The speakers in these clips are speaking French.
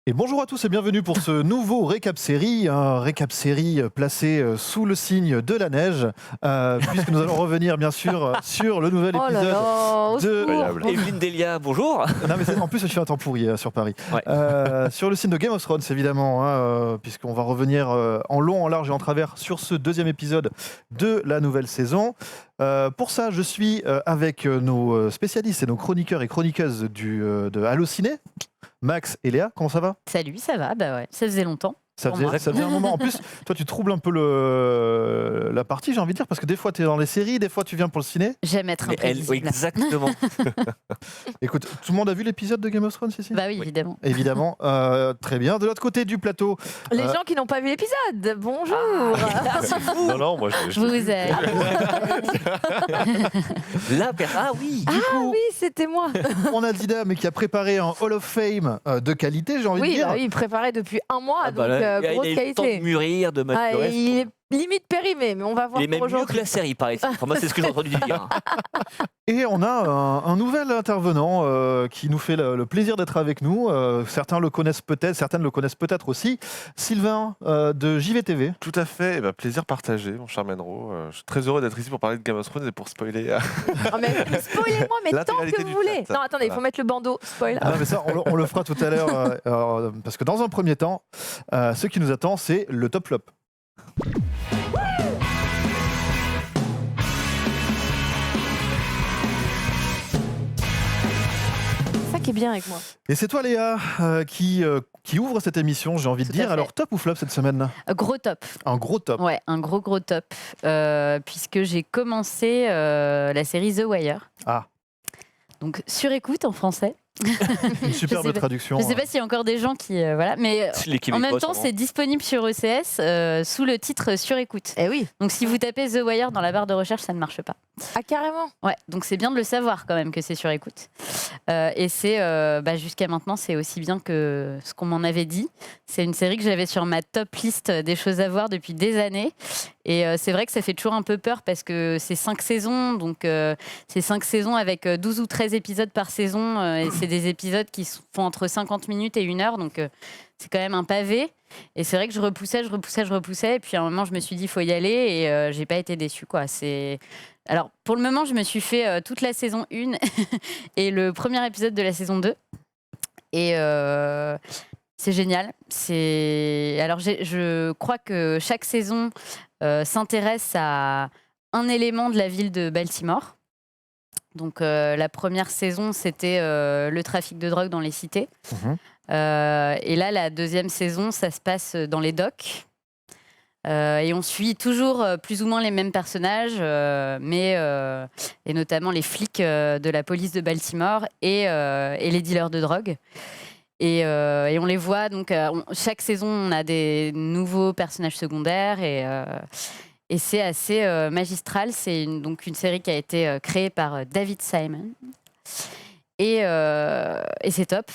Et bonjour à tous et bienvenue pour ce nouveau récap série, un récap série placé sous le signe de la neige, puisque nous allons revenir bien sûr sur le nouvel Oh là épisode là, au de... secours. Evelyne Delia, bonjour. Non mais en plus je suis un temps pourri sur Paris. Ouais. Sur le signe de Game of Thrones évidemment, puisqu'on va revenir en long, en large et en travers sur ce deuxième épisode de la nouvelle saison. Pour ça, je suis avec nos spécialistes et nos chroniqueurs et chroniqueuses de Allociné. Max et Léa, comment ça va? Salut, ça va? Bah ouais, ça faisait longtemps. Ça Pour moi. faisait un moment. En plus, toi, tu troubles un peu la partie, j'ai envie de dire, parce que des fois, tu es dans les séries, des fois, tu viens pour le ciné. J'aime être Mais elle, oui, imprévisible. exactement. Écoute, tout le monde a vu l'épisode de Game of Thrones ici? Bah oui, Oui. évidemment. Évidemment. Très bien. De l'autre côté du plateau, Les gens qui n'ont pas vu l'épisode, bonjour. Non, moi Je vous aime. Là, ah oui. du coup, Oui, c'était moi. on a Dida, mais qui a préparé un Hall of Fame de qualité, j'ai envie de Oui, dire. bah oui, préparé depuis un mois, Ah bah donc là, il grosse a eu le temps de qualité. mûrir, de mettre Ah, le reste. il est limite périmé, mais on va voir Il est même pour mieux que aujourd'hui. la série, paraît. Enfin, moi, c'est ce que j'ai entendu dire. Et on a un nouvel intervenant qui nous fait le plaisir d'être avec nous. Certains le connaissent peut-être, certaines le connaissent peut-être aussi. Sylvain de JVTV. Tout à fait, plaisir partagé, mon cher Menro. Je suis très heureux d'être ici pour parler de Game of Thrones et pour spoiler. Ah, mais spoilez-moi, mais tant L'intégralité que du vous voulez. chat. Non, attendez, il faut Voilà. mettre le bandeau. Spoil. Ah non, mais ça, on le fera tout à l'heure, parce que dans un premier temps, ce qui nous attend, c'est le top flop. C'est ça qui est bien avec moi. Et c'est toi, Léa, qui ouvre cette émission, j'ai envie de Tout à dire. fait. Alors, top ou flop cette semaine? Gros top. Un gros top. Ouais, un gros top. Puisque j'ai commencé la série The Wire. Ah. Donc sur écoute en français. Une superbe sais pas- traduction. Je sais pas s'il y a encore des gens qui voilà, mais Les en Québécois, même temps sûrement. c'est disponible sur ECS sous le titre sur écoute. Eh oui. Donc si vous tapez The Wire dans la barre de recherche, ça ne marche pas. Ah, carrément. Ouais, donc c'est bien de le savoir quand même que c'est sur écoute. Et c'est jusqu'à maintenant, c'est aussi bien que ce qu'on m'en avait dit. C'est une série que j'avais sur ma top liste des choses à voir depuis des années. Et c'est vrai que ça fait toujours un peu peur parce que c'est 5 saisons. Donc c'est 5 saisons avec 12 ou 13 épisodes par saison. Et c'est des épisodes qui font entre 50 minutes et 1 heure. Donc c'est quand même un pavé. Et c'est vrai que je repoussais. Et puis à un moment, je me suis dit, il faut y aller. Et j'ai pas été déçue, quoi. Alors, pour le moment, je me suis fait toute la saison 1 et le premier épisode de la saison 2. Et c'est génial. Alors, je crois que chaque saison s'intéresse à un élément de la ville de Baltimore. Donc, la première saison, c'était le trafic de drogue dans les cités. Mhm. Et là, la deuxième saison, ça se passe dans les docks. Et on suit toujours plus ou moins les mêmes personnages, et notamment les flics de la police de Baltimore et les dealers de drogue. Et on les voit, donc chaque saison, on a des nouveaux personnages secondaires et c'est assez magistral. C'est donc une série qui a été créée par David Simon. Et c'est top.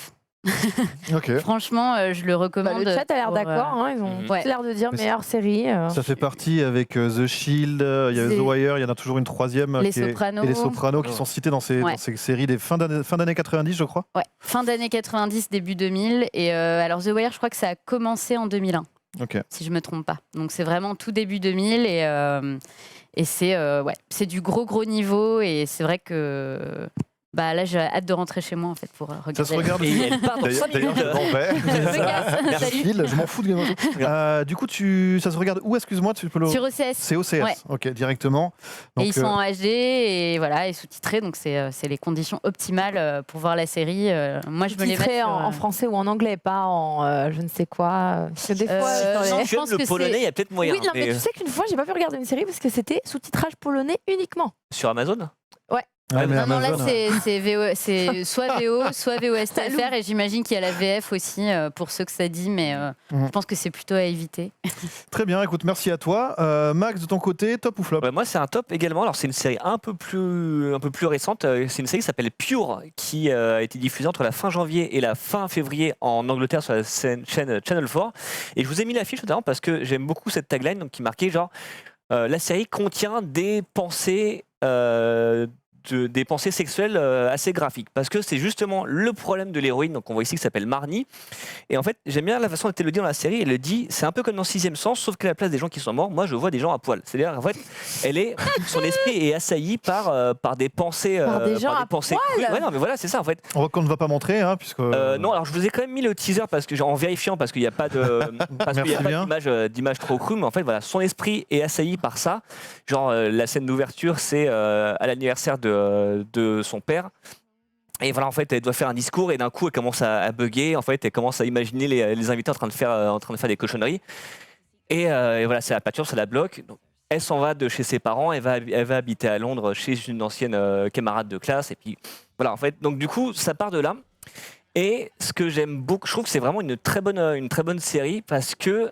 Ok. Franchement, je le Bah, recommande. le chat a l'air pour, d'accord. Hein, ils ont Mhm. tous Ouais. l'air de dire Mais meilleure série. Ça fait partie avec The Shield, il y a C'est- The Wire, il y en a toujours une troisième. Les qui est- Sopranos. Et les Sopranos qui sont cités dans ces Ouais. séries des fin d'année 90, je crois. Ouais, fin d'année 90, début 2000. Et alors, The Wire, je crois que ça a commencé en 2001, Ok. si je me trompe pas. Donc, c'est vraiment tout début 2000. Et c'est du gros niveau. Et c'est vrai que là, j'ai hâte de rentrer chez moi, en fait, pour regarder. Ça se regarde. Et elle part dans D'ailleurs, 5 minutes. je m'en vais. Je me casse. Merci. Salut. Phil, je m'en fous de Game of Thrones. Du coup, ça se regarde où? Excuse-moi, tu peux le. Sur OCS. C'est OCS. Ouais. Ok, directement. Donc, Et ils sont en HD et voilà, et sous-titrés. Donc, c'est les conditions optimales pour voir la série. Moi, je me les mets Titré sur, en français ou en anglais, pas en je ne sais quoi. Parce que des fois, dans les- non, Si je tu aimes pense le que polonais, c'est- il y a peut-être moyen. Oui, non, mais mais, tu sais qu'une fois, j'ai pas pu regarder une série parce que c'était sous-titrage polonais uniquement. sur Amazon. Ouais, mais Non, là, Amazon, c'est soit VO, soit VOSTFR, et j'imagine qu'il y a la VF aussi pour ceux que ça dit, mais je pense que c'est plutôt à éviter. Très bien, écoute, merci à toi. Max, de ton côté, top ou flop? Ouais, moi, c'est un top également. Alors, c'est une série un peu plus récente. C'est une série qui s'appelle Pure, qui a été diffusée entre la fin janvier et la fin février en Angleterre sur la chaîne Channel 4. Et je vous ai mis l'affiche notamment parce que j'aime beaucoup cette tagline, donc qui marquait genre la série contient des pensées des pensées sexuelles assez graphiques. Parce que c'est justement le problème de l'héroïne, donc on voit ici, qui s'appelle Marnie. Et en fait, j'aime bien la façon dont elle le dit dans la série. Elle le dit, c'est un peu comme dans Sixième Sens, sauf qu'à la place des gens qui sont morts, moi je vois des gens à poil. C'est-à-dire, en fait, son esprit est assailli par des pensées. Par des gens à pensées poil. crues. Ouais, non, mais voilà, c'est ça en fait. Qu'on ne va pas montrer, hein, puisque. Non, alors je vous ai quand même mis le teaser parce que en vérifiant parce qu'il n'y a pas d'image trop crue, mais en fait voilà, son esprit est assailli par ça. Genre la scène d'ouverture, c'est à l'anniversaire de son père. Et voilà, en fait, elle doit faire un discours et d'un coup, elle commence à bugger. En fait, elle commence à imaginer les invités en train de faire des cochonneries. Et voilà, ça la perturbe, ça la bloque. Donc, elle s'en va de chez ses parents. Elle va habiter à Londres chez une ancienne camarade de classe. Et puis voilà, en fait, donc du coup, ça part de là. Et ce que j'aime beaucoup, je trouve que c'est vraiment une très bonne série parce que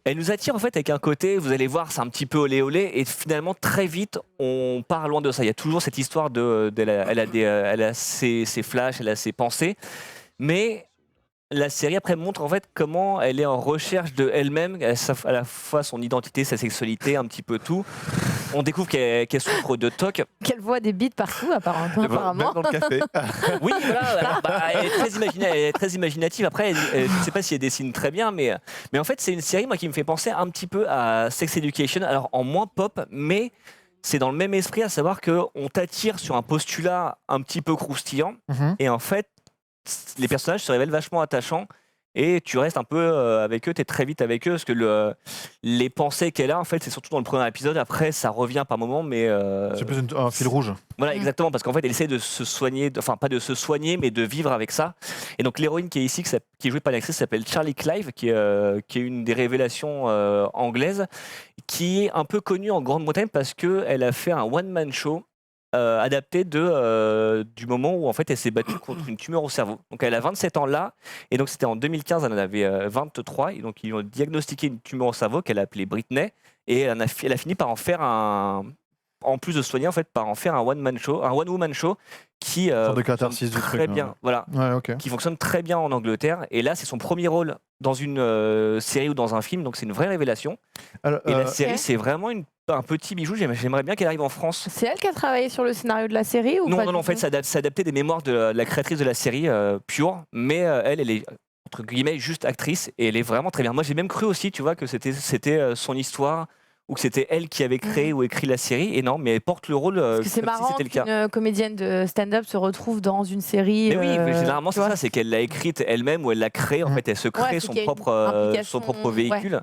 elle nous attire en fait avec un côté, vous allez voir, c'est un petit peu olé olé, et finalement très vite on part loin de ça. Il y a toujours cette histoire elle a ses flashs, elle a ses pensées, mais la série après montre en fait comment elle est en recherche de elle-même, à la fois son identité, sa sexualité, un petit peu tout. On découvre qu'elle souffre de TOC. Qu'elle voit des bites partout, apparemment. Même dans le café. Oui, voilà, elle est très imaginative. Après, je ne sais pas si elle dessine très bien, mais en fait, c'est une série moi, qui me fait penser un petit peu à Sex Education, alors en moins pop, mais c'est dans le même esprit, à savoir qu'on t'attire sur un postulat un petit peu croustillant, et en fait, les personnages se révèlent vachement attachants. Et tu restes un peu avec eux, tu es très vite avec eux, parce que les pensées qu'elle a, en fait, c'est surtout dans le premier épisode. Après, ça revient par moments, mais. C'est plus un fil rouge. Voilà, exactement, parce qu'en fait, elle essaie de se soigner, enfin, pas de se soigner, mais de vivre avec ça. Et donc, l'héroïne qui est ici, qui est jouée par une actrice, s'appelle Charlie Clive, qui est une des révélations anglaises, qui est un peu connue en Grande-Bretagne parce qu'elle a fait un one-man show. Adapté du moment où en fait elle s'est battue contre une tumeur au cerveau. Donc elle a 27 ans là, et donc c'était en 2015, elle en avait 23, et donc ils ont diagnostiqué une tumeur au cerveau qu'elle a appelée Britney, et elle a fini par en faire en plus de soigner en fait, par en faire un one woman show qui de catharsis du très truc, bien, voilà, ouais, okay. qui fonctionne très bien en Angleterre. Et là, c'est son premier rôle dans une série ou dans un film, donc c'est une vraie révélation. Alors, et la série, c'est vraiment un petit bijou. J'aimerais bien qu'elle arrive en France. C'est elle qui a travaillé sur le scénario de la série ou pas Non, en fait, c'est adapté des mémoires de la créatrice de la série, Pure, mais elle est entre guillemets juste actrice, et elle est vraiment très bien. Moi, j'ai même cru aussi, tu vois, que c'était son histoire, ou que c'était elle qui avait créé ou écrit la série, et non, mais elle porte le rôle Parce que c'est comme si marrant c'était le cas. qu'une comédienne de stand-up se retrouve dans une série. Mais oui, mais généralement c'est ça, c'est qu'elle l'a écrite elle-même ou elle l'a créée. En fait, elle se crée son propre véhicule.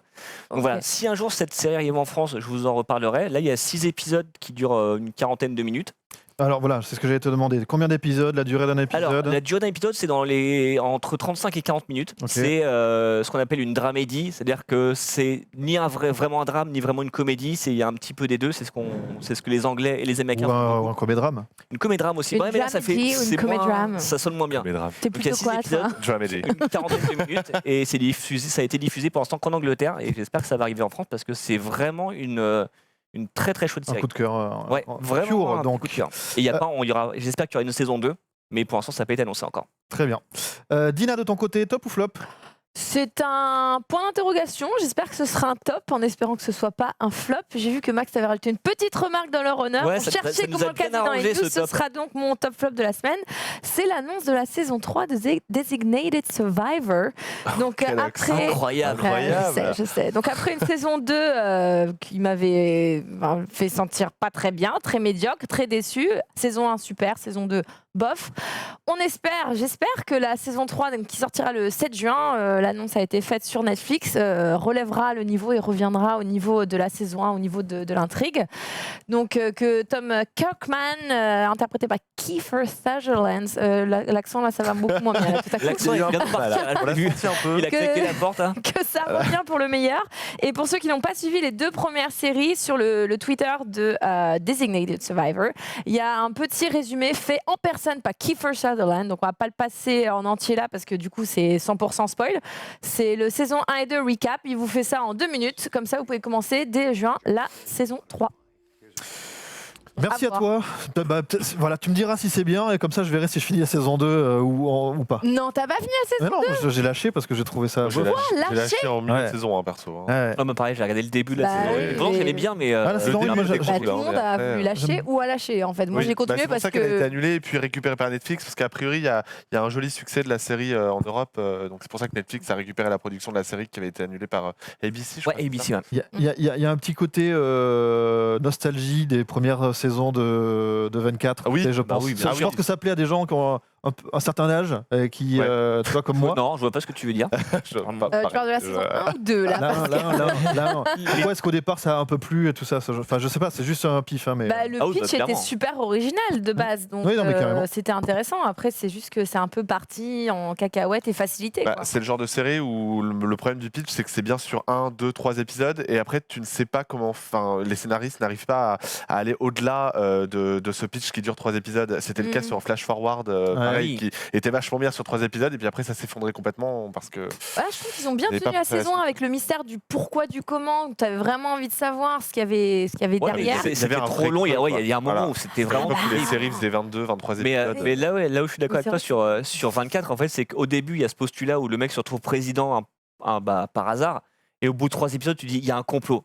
Donc voilà, si un jour cette série arrive en France, je vous en reparlerai. Là, il y a 6 épisodes qui durent une quarantaine de minutes. Alors voilà, c'est ce que j'allais te demander. Combien d'épisodes, la durée d'un épisode? Alors, la durée d'un épisode, c'est entre 35 et 40 minutes. Okay. C'est ce qu'on appelle une dramédie, c'est-à-dire que c'est ni vraiment un drame, ni vraiment une comédie, il y a un petit peu des deux, c'est ce que les Anglais et les Américains font. Ou un comédrame. Une comédrame aussi. Une mais là, ça sonne moins bien. C'est plutôt quoi, une quarantaine de minutes, et ça a été diffusé pour l'instant qu'en Angleterre, et j'espère que ça va arriver en France, parce que c'est vraiment une très très chouette série. Un coup de cœur. Ouais, vraiment pure, un coup de cœur. Et j'espère qu'il y aura une saison 2, mais pour l'instant ça peut être annoncé encore. Très bien. Dina, de ton côté, top ou flop? C'est un point d'interrogation. J'espère que ce sera un top, en espérant que ce soit pas un flop. J'ai vu que Max avait rajouté une petite remarque dans leur honneur. Ouais, on cherchait comment le caser dans les news. Ce sera donc mon top flop de la semaine. C'est l'annonce de la saison 3 de Designated Survivor. Donc après, incroyable. Je sais. Donc après une saison 2 qui m'avait fait sentir pas très bien, très médiocre, très déçu. Saison 1 super, saison 2 bof. J'espère que la saison 3 qui sortira le 7 juin, l'annonce a été faite sur Netflix, relèvera le niveau et reviendra au niveau de la saison 1, au niveau de l'intrigue. Donc que Tom Kirkman, interprété par Kiefer Sutherland, l'accent là ça va beaucoup moins bien. L'accent il vient de partir, il a claqué la porte. Hein. Que ça revient pour le meilleur. Et pour ceux qui n'ont pas suivi les 2 premières séries, sur le Twitter de Designated Survivor, il y a un petit résumé fait en personne par Kiefer Sutherland, donc on va pas le passer en entier là parce que du coup c'est 100% spoil. C'est le saison 1 et 2 recap, il vous fait ça en 2 minutes, comme ça vous pouvez commencer dès juin la saison 3. Merci à voir. toi. Voilà, tu me diras si c'est bien et comme ça je verrai si je finis la saison 2 ou pas. Non, t'as pas fini la saison. Mais non, j'ai lâché parce que j'ai trouvé ça. J'ai bof. lâché en milieu Ouais. de saison, hein, perso. hein. Ouais. Ah, bah, pareil, j'ai regardé le début de la Bah saison. oui, Vraiment, mais- j'aimais bien, mais. Ah, la saison le une, moi, début était j'ai- Bah, cool, tout le hein, monde mais a après, voulu lâcher ou a lâché en fait. Moi Oui, j'ai continué c'est pour parce ça qu'elle a été que. annulée et puis récupérée par Netflix parce qu'a priori il y a un joli succès de la série en Europe, donc c'est pour ça que Netflix a récupéré la production de la série qui avait été annulée par ABC. Je Ouais, crois, c'est ça. ABC, ouais. Il y a un petit côté nostalgie des premières saisons de 24. Ah oui, tu sais, je bah pense. oui, Je ah oui. pense que ça plaît à des gens qui ont un certain âge, qui, Ouais. tu vois, comme moi. Non, je vois pas ce que tu veux dire. Je- Tu Tu parles de la saison 1 ou 2 là parce que- Non. Pourquoi est-ce qu'au départ ça a un peu plu et tout ça, Enfin, je sais pas, c'est juste un pif. Hein, mais... Bah, le Ah oui, bah, pitch était clairement. super original de base, donc Oui, non, mais carrément. c'était intéressant. Après, c'est juste que c'est un peu parti en cacahuète et facilité. Bah, quoi. c'est le genre de série où le problème du pitch, c'est que c'est bien sur 1, 2, 3 épisodes, et après tu ne sais pas comment. Enfin, les scénaristes n'arrivent pas à aller au-delà de ce pitch qui dure 3 épisodes. C'était le cas Mhm. sur Flash Forward, pareil, qui était vachement bien sur 3 épisodes, et puis après ça s'effondrait complètement parce que. Ouais, je trouve qu'ils ont bien Et tenu pas la pour la saison avec le mystère du pourquoi, du comment. Tu avais vraiment envie de savoir ce qu'il y avait Ouais, mais derrière. Il y avait c'était un trop vrai long. Il y a, code, ouais, il y a un moment voilà. où c'était À vraiment. l'époque où les terrible. séries faisaient 22, 23 Mais, épisodes. mais là où je suis d'accord Oui, avec c'est toi sur 24, en fait, c'est qu'au début, il y a ce postulat où le mec se retrouve président par hasard, et au bout de 3 épisodes, tu dis il y a un complot.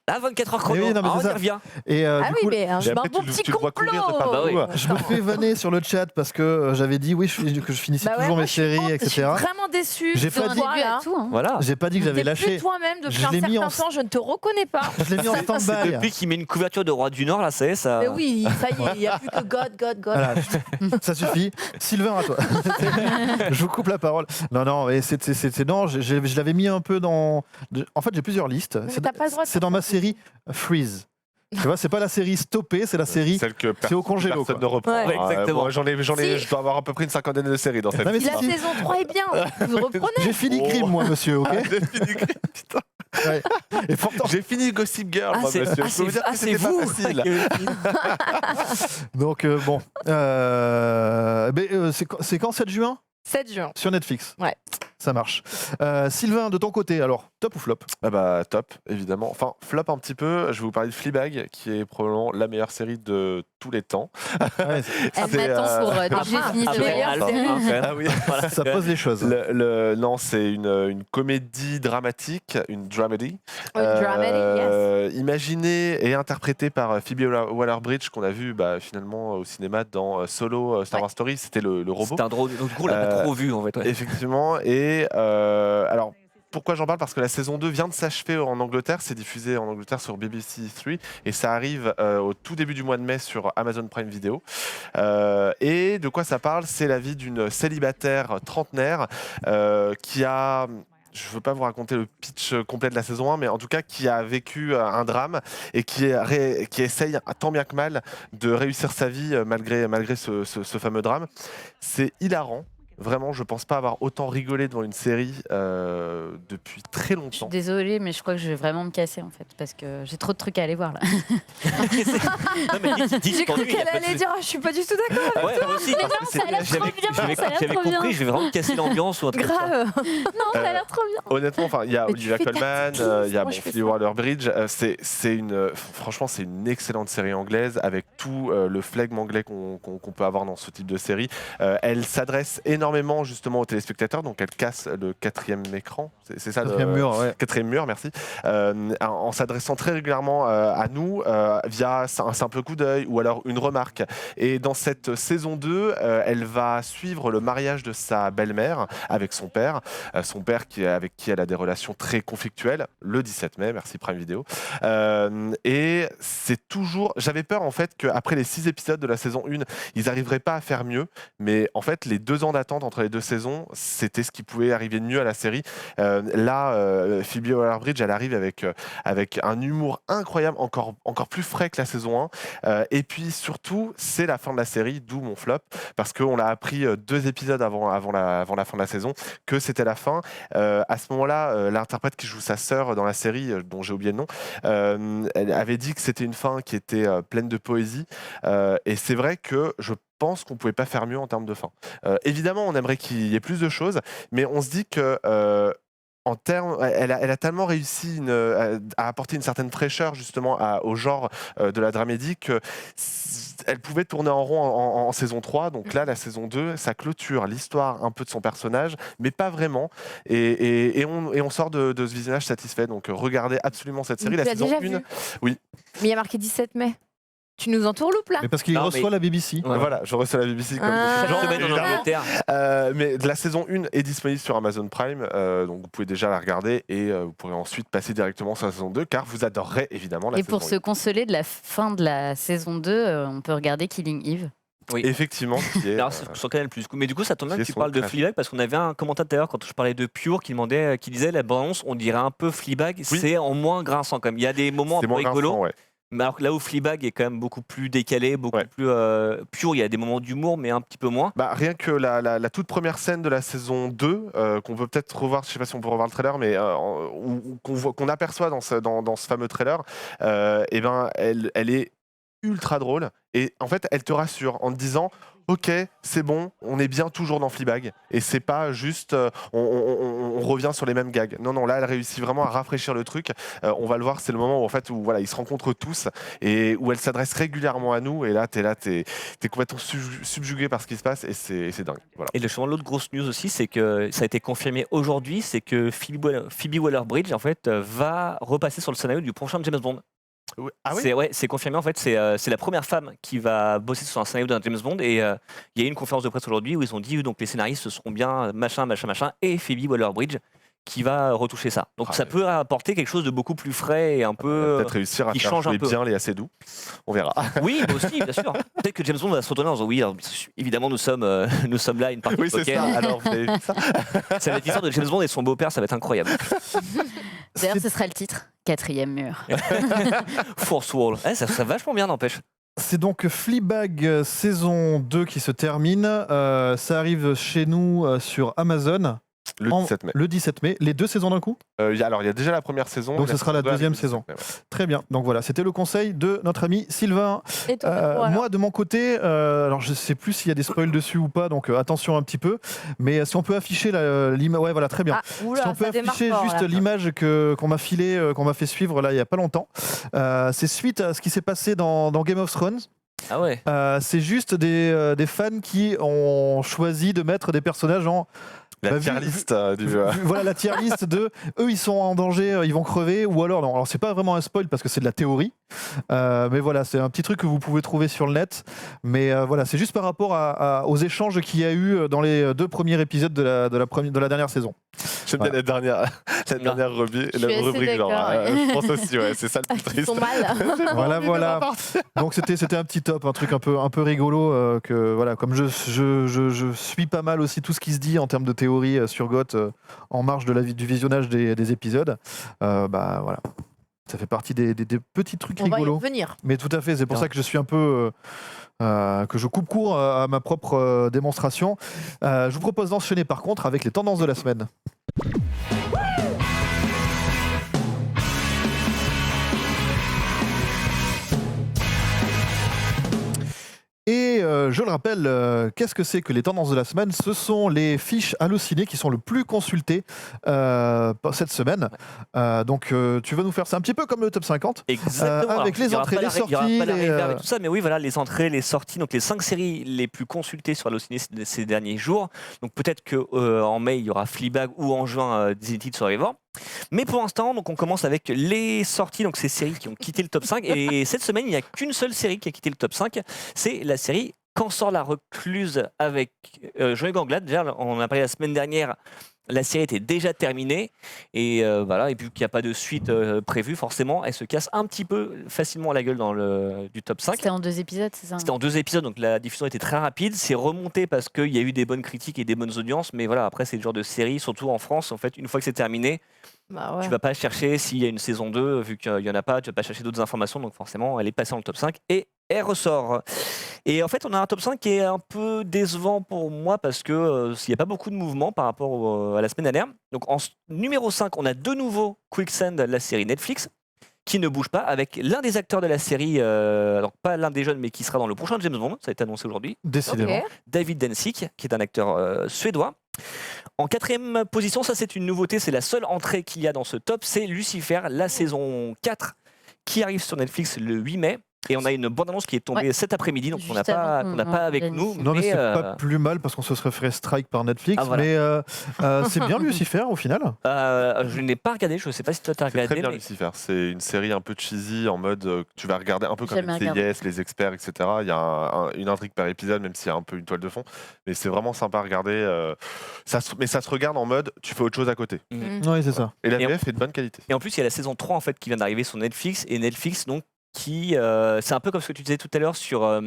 Là, 24 heures chrono, Mais oui, non, mais on c'est y ça. revient. Et Ah du oui, coup, mais un Et après, bon tu petit le vois complot. courir de Ah bah oui. je me fais vanner sur le chat parce que j'avais dit oui, que je finissais Bah ouais, toujours moi, mes je suis séries, Je suis etc. vraiment déçue. J'ai de pas Au dit- toi, début là. à tout. Hein. Voilà. J'ai pas dit que j'avais T'es plus lâché. toi-même depuis Je un l'ai mis certain en- temps, je ne te reconnais pas. Je l'ai mis en stand-by. Depuis qu'il met une couverture de Roi du Nord, là, ça y est, ça. Mais oui, ça y est, il n'y a plus que God. Voilà, ça suffit. Sylvain, à toi. Je vous coupe la parole. Non, mais non, je l'avais mis un peu dans. En fait, j'ai plusieurs listes. Mais t'as pas le droit de C'est faire dans ma ça. série Freeze. Tu vois, c'est pas la série stoppée, c'est la série. Celle que c'est au congélo, personne quoi. ne reprend. Ouais. Ouais, exactement. Moi, Si. je dois avoir à peu près une cinquantaine de séries dans cette Non, mais liste. La si. saison 3 est bien, vous reprenez. J'ai fini Oh. Grimm, moi, monsieur, ok J'ai fini, putain. Ouais. Et pourtant. J'ai fini Gossip Girl, moi, monsieur. Je peux vous dire que c'est c'était pas vous. facile. Donc, bon. C'est quand 7 juin 7 juin. sur Netflix. Ouais. Ça marche. Sylvain, de ton côté, alors, top ou flop? Ah bah top, évidemment. Enfin, flop un petit peu, je vais vous parler de Fleabag, qui est probablement la meilleure série de tous les temps. Ouais, Elle C'est, m'attend pour ah, j'ai fini ah, ce mais meilleur alors, série. quand même. Ah oui. Voilà. ça pose des choses. Non, c'est une comédie dramatique, une dramedy. Imaginée et interprétée par Phoebe Waller-Bridge, qu'on a vu finalement au cinéma dans Solo Star Wars Story. C'était le robot. C'est un drôle. Donc, du coup, on l'a pas trop vu, en fait. Ouais. Effectivement. Et alors, pourquoi j'en parle? Parce que la saison 2 vient de s'achever en Angleterre. C'est diffusé en Angleterre sur BBC 3 et ça arrive au tout début du mois de mai sur Amazon Prime Video. Et de quoi ça parle? C'est la vie d'une célibataire trentenaire qui a... Je ne veux pas vous raconter le pitch complet de la saison 1, mais en tout cas qui a vécu un drame et qui essaye tant bien que mal de réussir sa vie malgré ce fameux drame. C'est hilarant. Vraiment, je pense pas avoir autant rigolé devant une série depuis très Je suis longtemps. désolée, mais je crois que je vais vraiment me casser en fait, parce que j'ai trop de trucs à aller voir là. Non, mais dis, J'ai cru t'ennuies, y a qu'elle pas de allait dire, je suis pas du tout d'accord. Ouais, moi aussi, Mais parce non, que ça a l'air j'avais- trop bien, j'avais- ça a l'air j'avais trop compris, bien. je vais vraiment casser l'ambiance ou un truc comme ça. Grave. Non, ça a l'air trop bien. Honnêtement, il y a Mais tu Olivia fais ta Colman, tease, il y a moi, je fais Phoebe ça. Waller-Bridge. Franchement, c'est une excellente série anglaise avec tout le flegme anglais qu'on peut avoir dans ce type de série. Elle s'adresse énormément justement aux téléspectateurs, donc elle casse le quatrième écran. C'est ça Quatrième le mur, ouais. quatrième mur, merci. En s'adressant très régulièrement à nous via un simple coup d'œil ou alors une remarque. Et dans cette saison 2, elle va suivre le mariage de sa belle-mère avec son père avec qui elle a des relations très conflictuelles, le 17 mai, merci Prime Video. Et c'est toujours... J'avais peur en fait qu'après les 6 épisodes de la saison 1, ils n'arriveraient pas à faire mieux, mais en fait les 2 ans d'attente entre les 2 saisons, c'était ce qui pouvait arriver de mieux à la série. Phoebe Waller-Bridge, elle arrive avec un humour incroyable, encore plus frais que la saison 1. Et puis surtout, c'est la fin de la série, d'où mon flop, parce qu'on l'a appris 2 épisodes avant la fin de la saison, que c'était la fin. À ce moment-là, l'interprète qui joue sa sœur dans la série, dont j'ai oublié le nom, elle avait dit que c'était une fin qui était pleine de poésie. Et c'est vrai que je pense qu'on ne pouvait pas faire mieux en termes de fin. Évidemment, on aimerait qu'il y ait plus de choses, mais on se dit que elle a tellement réussi à apporter une certaine fraîcheur justement au genre de la dramédie que elle pouvait tourner en rond en saison 3. Donc là, la saison 2, ça clôture l'histoire un peu de son personnage, mais pas vraiment. Et on sort de ce visionnage satisfait. Donc regardez absolument cette série. Tu La l'as saison déjà 1, vu oui. Mais il y a marqué 17 mai. Tu nous entourloupes là. Mais parce qu'il Non, reçoit mais- la BBC. Ouais. Voilà, je reçois la BBC comme Ah. beaucoup de gens, Chaque semaine en évidemment. Angleterre. Mais la saison 1 est disponible sur Amazon Prime, donc vous pouvez déjà la regarder et vous pourrez ensuite passer directement sur la saison 2 car vous adorerez évidemment la Et saison pour se consoler de la fin de la saison 2, on peut regarder Killing Eve. 1. Effectivement, qui est, Alors, c'est sur Canal+. Mais du coup, ça tombe bien qui que est tu son parles de création. Fleabag parce qu'on avait un commentaire tout à l'heure quand je parlais de Pure qui disait la bande-annonce, on dirait un peu Fleabag, Oui. c'est en moins grinçant quand même. Il y a des moments un c'est peu moins rigolos, grinçant, ouais. mais alors que là où Fleabag est quand même beaucoup plus décalé, beaucoup Ouais. plus Pure, il y a des moments d'humour, mais un petit peu moins. Bah, rien que la toute première scène de la saison 2, qu'on peut peut-être revoir, je sais pas si on peut revoir le trailer, mais qu'on aperçoit dans ce fameux trailer, et ben, elle est ultra drôle. Et en fait, elle te rassure en te disant ok, c'est bon, on est bien toujours dans Fleabag. Et c'est pas juste on revient sur les mêmes gags. Non, non, là, elle réussit vraiment à rafraîchir le truc. On va le voir, c'est le moment où, en fait, où voilà, ils se rencontrent tous et où elle s'adresse régulièrement à nous. Et là, t'es complètement subjugué par ce qui se passe et c'est dingue. Voilà. Et l'autre grosse news aussi, c'est que ça a été confirmé aujourd'hui, c'est que Phoebe Waller-Bridge en fait va repasser sur le scénario du prochain James Bond. Ah oui. C'est confirmé en fait, c'est la première femme qui va bosser sur un scénario d'un James Bond et il y a eu une conférence de presse aujourd'hui où ils ont dit donc les scénaristes seront bien machin et Phoebe Waller-Bridge qui va retoucher ça. Donc ça peut apporter quelque chose de beaucoup plus frais et un peu Peut-être réussir à qui faire change un jouer peu. bien les assez doux. On verra. Oui, moi aussi, bien sûr. Peut-être que James Bond va se retourner en disant oui, alors, évidemment nous sommes là une partie Oui, de c'est poker. ça. Alors, vous avez vu ça Ça va être l'histoire de James Bond et son beau-père, ça va être incroyable. D'ailleurs, C'est- ce sera le titre. 4e mur. Force Wall. Ça vachement bien, n'empêche. C'est donc Fleabag saison 2 qui se termine. Ça arrive chez nous sur Amazon Le 17 mai. le 17 mai. Les 2 saisons d'un coup. Alors, il y a déjà la première saison. Donc, et ce sera la saison 2 deuxième arrive le 17 saison. mai, ouais. Très bien. Donc voilà, c'était le conseil de notre ami Sylvain. Et toi, voilà. Moi, de mon côté, alors je sais plus s'il y a des spoils dessus ou pas, donc attention un petit peu. Mais si on peut afficher l'image, ouais, voilà, très bien. Ah, oula, Si on peut ça démarre afficher fort, juste là. l'image qu'on m'a filée, qu'on m'a fait suivre là il y a pas longtemps. C'est suite à ce qui s'est passé dans Game of Thrones. Ah ouais. C'est juste des fans qui ont choisi de mettre des personnages en La Bah, tier vu- list du voilà la tier list de eux ils sont en danger, ils vont crever ou alors non. Alors c'est pas vraiment un spoil parce que c'est de la théorie, mais voilà c'est un petit truc que vous pouvez trouver sur le net. Mais voilà c'est juste par rapport aux échanges qu'il y a eu dans les 2 premiers épisodes de la dernière saison. J'aime bien la dernière rubrique, Je suis assez genre. d'accord, ouais. Je pense aussi, ouais, c'est ça le plus Ils triste. sont mal. Voilà. Donc c'était un petit top, un truc un peu rigolo que voilà comme je suis pas mal aussi tout ce qui se dit en termes de théorie sur GOT en marge du visionnage des épisodes. Bah voilà. Ça fait partie des petits trucs On va y rigolos. revenir. Mais tout à fait, c'est pour ça que je suis un peu. Que je coupe court à ma propre démonstration. Je vous propose d'enchaîner par contre avec les tendances de la semaine. Et je le rappelle, qu'est-ce que c'est que les tendances de la semaine? Ce sont les fiches Allociné qui sont le plus consultées cette semaine. Donc tu vas nous faire, c'est un petit peu comme le top 50. Exactement. Avec Alors, les il y aura entrées, pas les la- il y aura sorties, pas la les, réverb et tout ça, mais oui, voilà, les entrées, les sorties, donc les 5 séries les plus consultées sur Allociné ces derniers jours. Donc peut-être que en mai il y aura Fleabag ou en juin Designated Survivor. Mais pour l'instant, donc on commence avec les sorties, donc ces séries qui ont quitté le top 5. Et cette semaine, il n'y a qu'une seule série qui a quitté le top 5, c'est la série Quand sort la recluse avec Jean-Hugues Anglade. Déjà, on en a parlé la semaine dernière. La série était déjà terminée et voilà, et puis qu'il n'y a pas de suite prévue, forcément, elle se casse un petit peu facilement la gueule du top 5. C'était en 2 épisodes, c'est ça? C'était en 2 épisodes, donc la diffusion était très rapide. C'est remonté parce qu'il y a eu des bonnes critiques et des bonnes audiences, mais voilà, après c'est le genre de série, surtout en France, en fait, une fois que c'est terminé, Bah ouais. tu vas pas chercher s'il y a une saison 2, vu qu'il n'y en a pas, tu vas pas chercher d'autres informations, donc forcément, elle est passée dans le top 5 et elle ressort. Et en fait, on a un top 5 qui est un peu décevant pour moi parce que il n'y a pas beaucoup de mouvements par rapport à la semaine dernière. Donc en numéro 5, on a de nouveau Quicksand, la série Netflix, qui ne bouge pas, avec l'un des acteurs de la série, alors pas l'un des jeunes, mais qui sera dans le prochain James Bond, ça a été annoncé aujourd'hui, Décidément. Ok. David Dencik, qui est un acteur suédois. En 4e position, ça c'est une nouveauté, c'est la seule entrée qu'il y a dans ce top, c'est Lucifer, la saison 4, qui arrive sur Netflix le 8 mai. Et on a une bande-annonce qui est tombée cet après-midi, donc Juste on n'a pas, avant qu'on n'a pas avec nous. Non, mais c'est euh, pas plus mal parce qu'on se serait fait strike par Netflix. Ah, voilà. Mais c'est bien Lucifer au final. je n'ai pas regardé, je ne sais pas si toi t'as C'est très regardé. bien mais- Lucifer. C'est une série un peu cheesy en mode que tu vas regarder un peu comme Jamais NCIS, les experts, etc. Il y a une intrigue par épisode, même s'il y a un peu une toile de fond. Mais c'est vraiment sympa à regarder. Mais ça se regarde en mode tu fais autre chose à côté. Oui, c'est ça. Et la Et VF est de bonne qualité. Et en plus, il y a la saison 3 en fait, qui vient d'arriver sur Netflix. Et Netflix, donc, qui. c'est un peu comme ce que tu disais tout à l'heure sur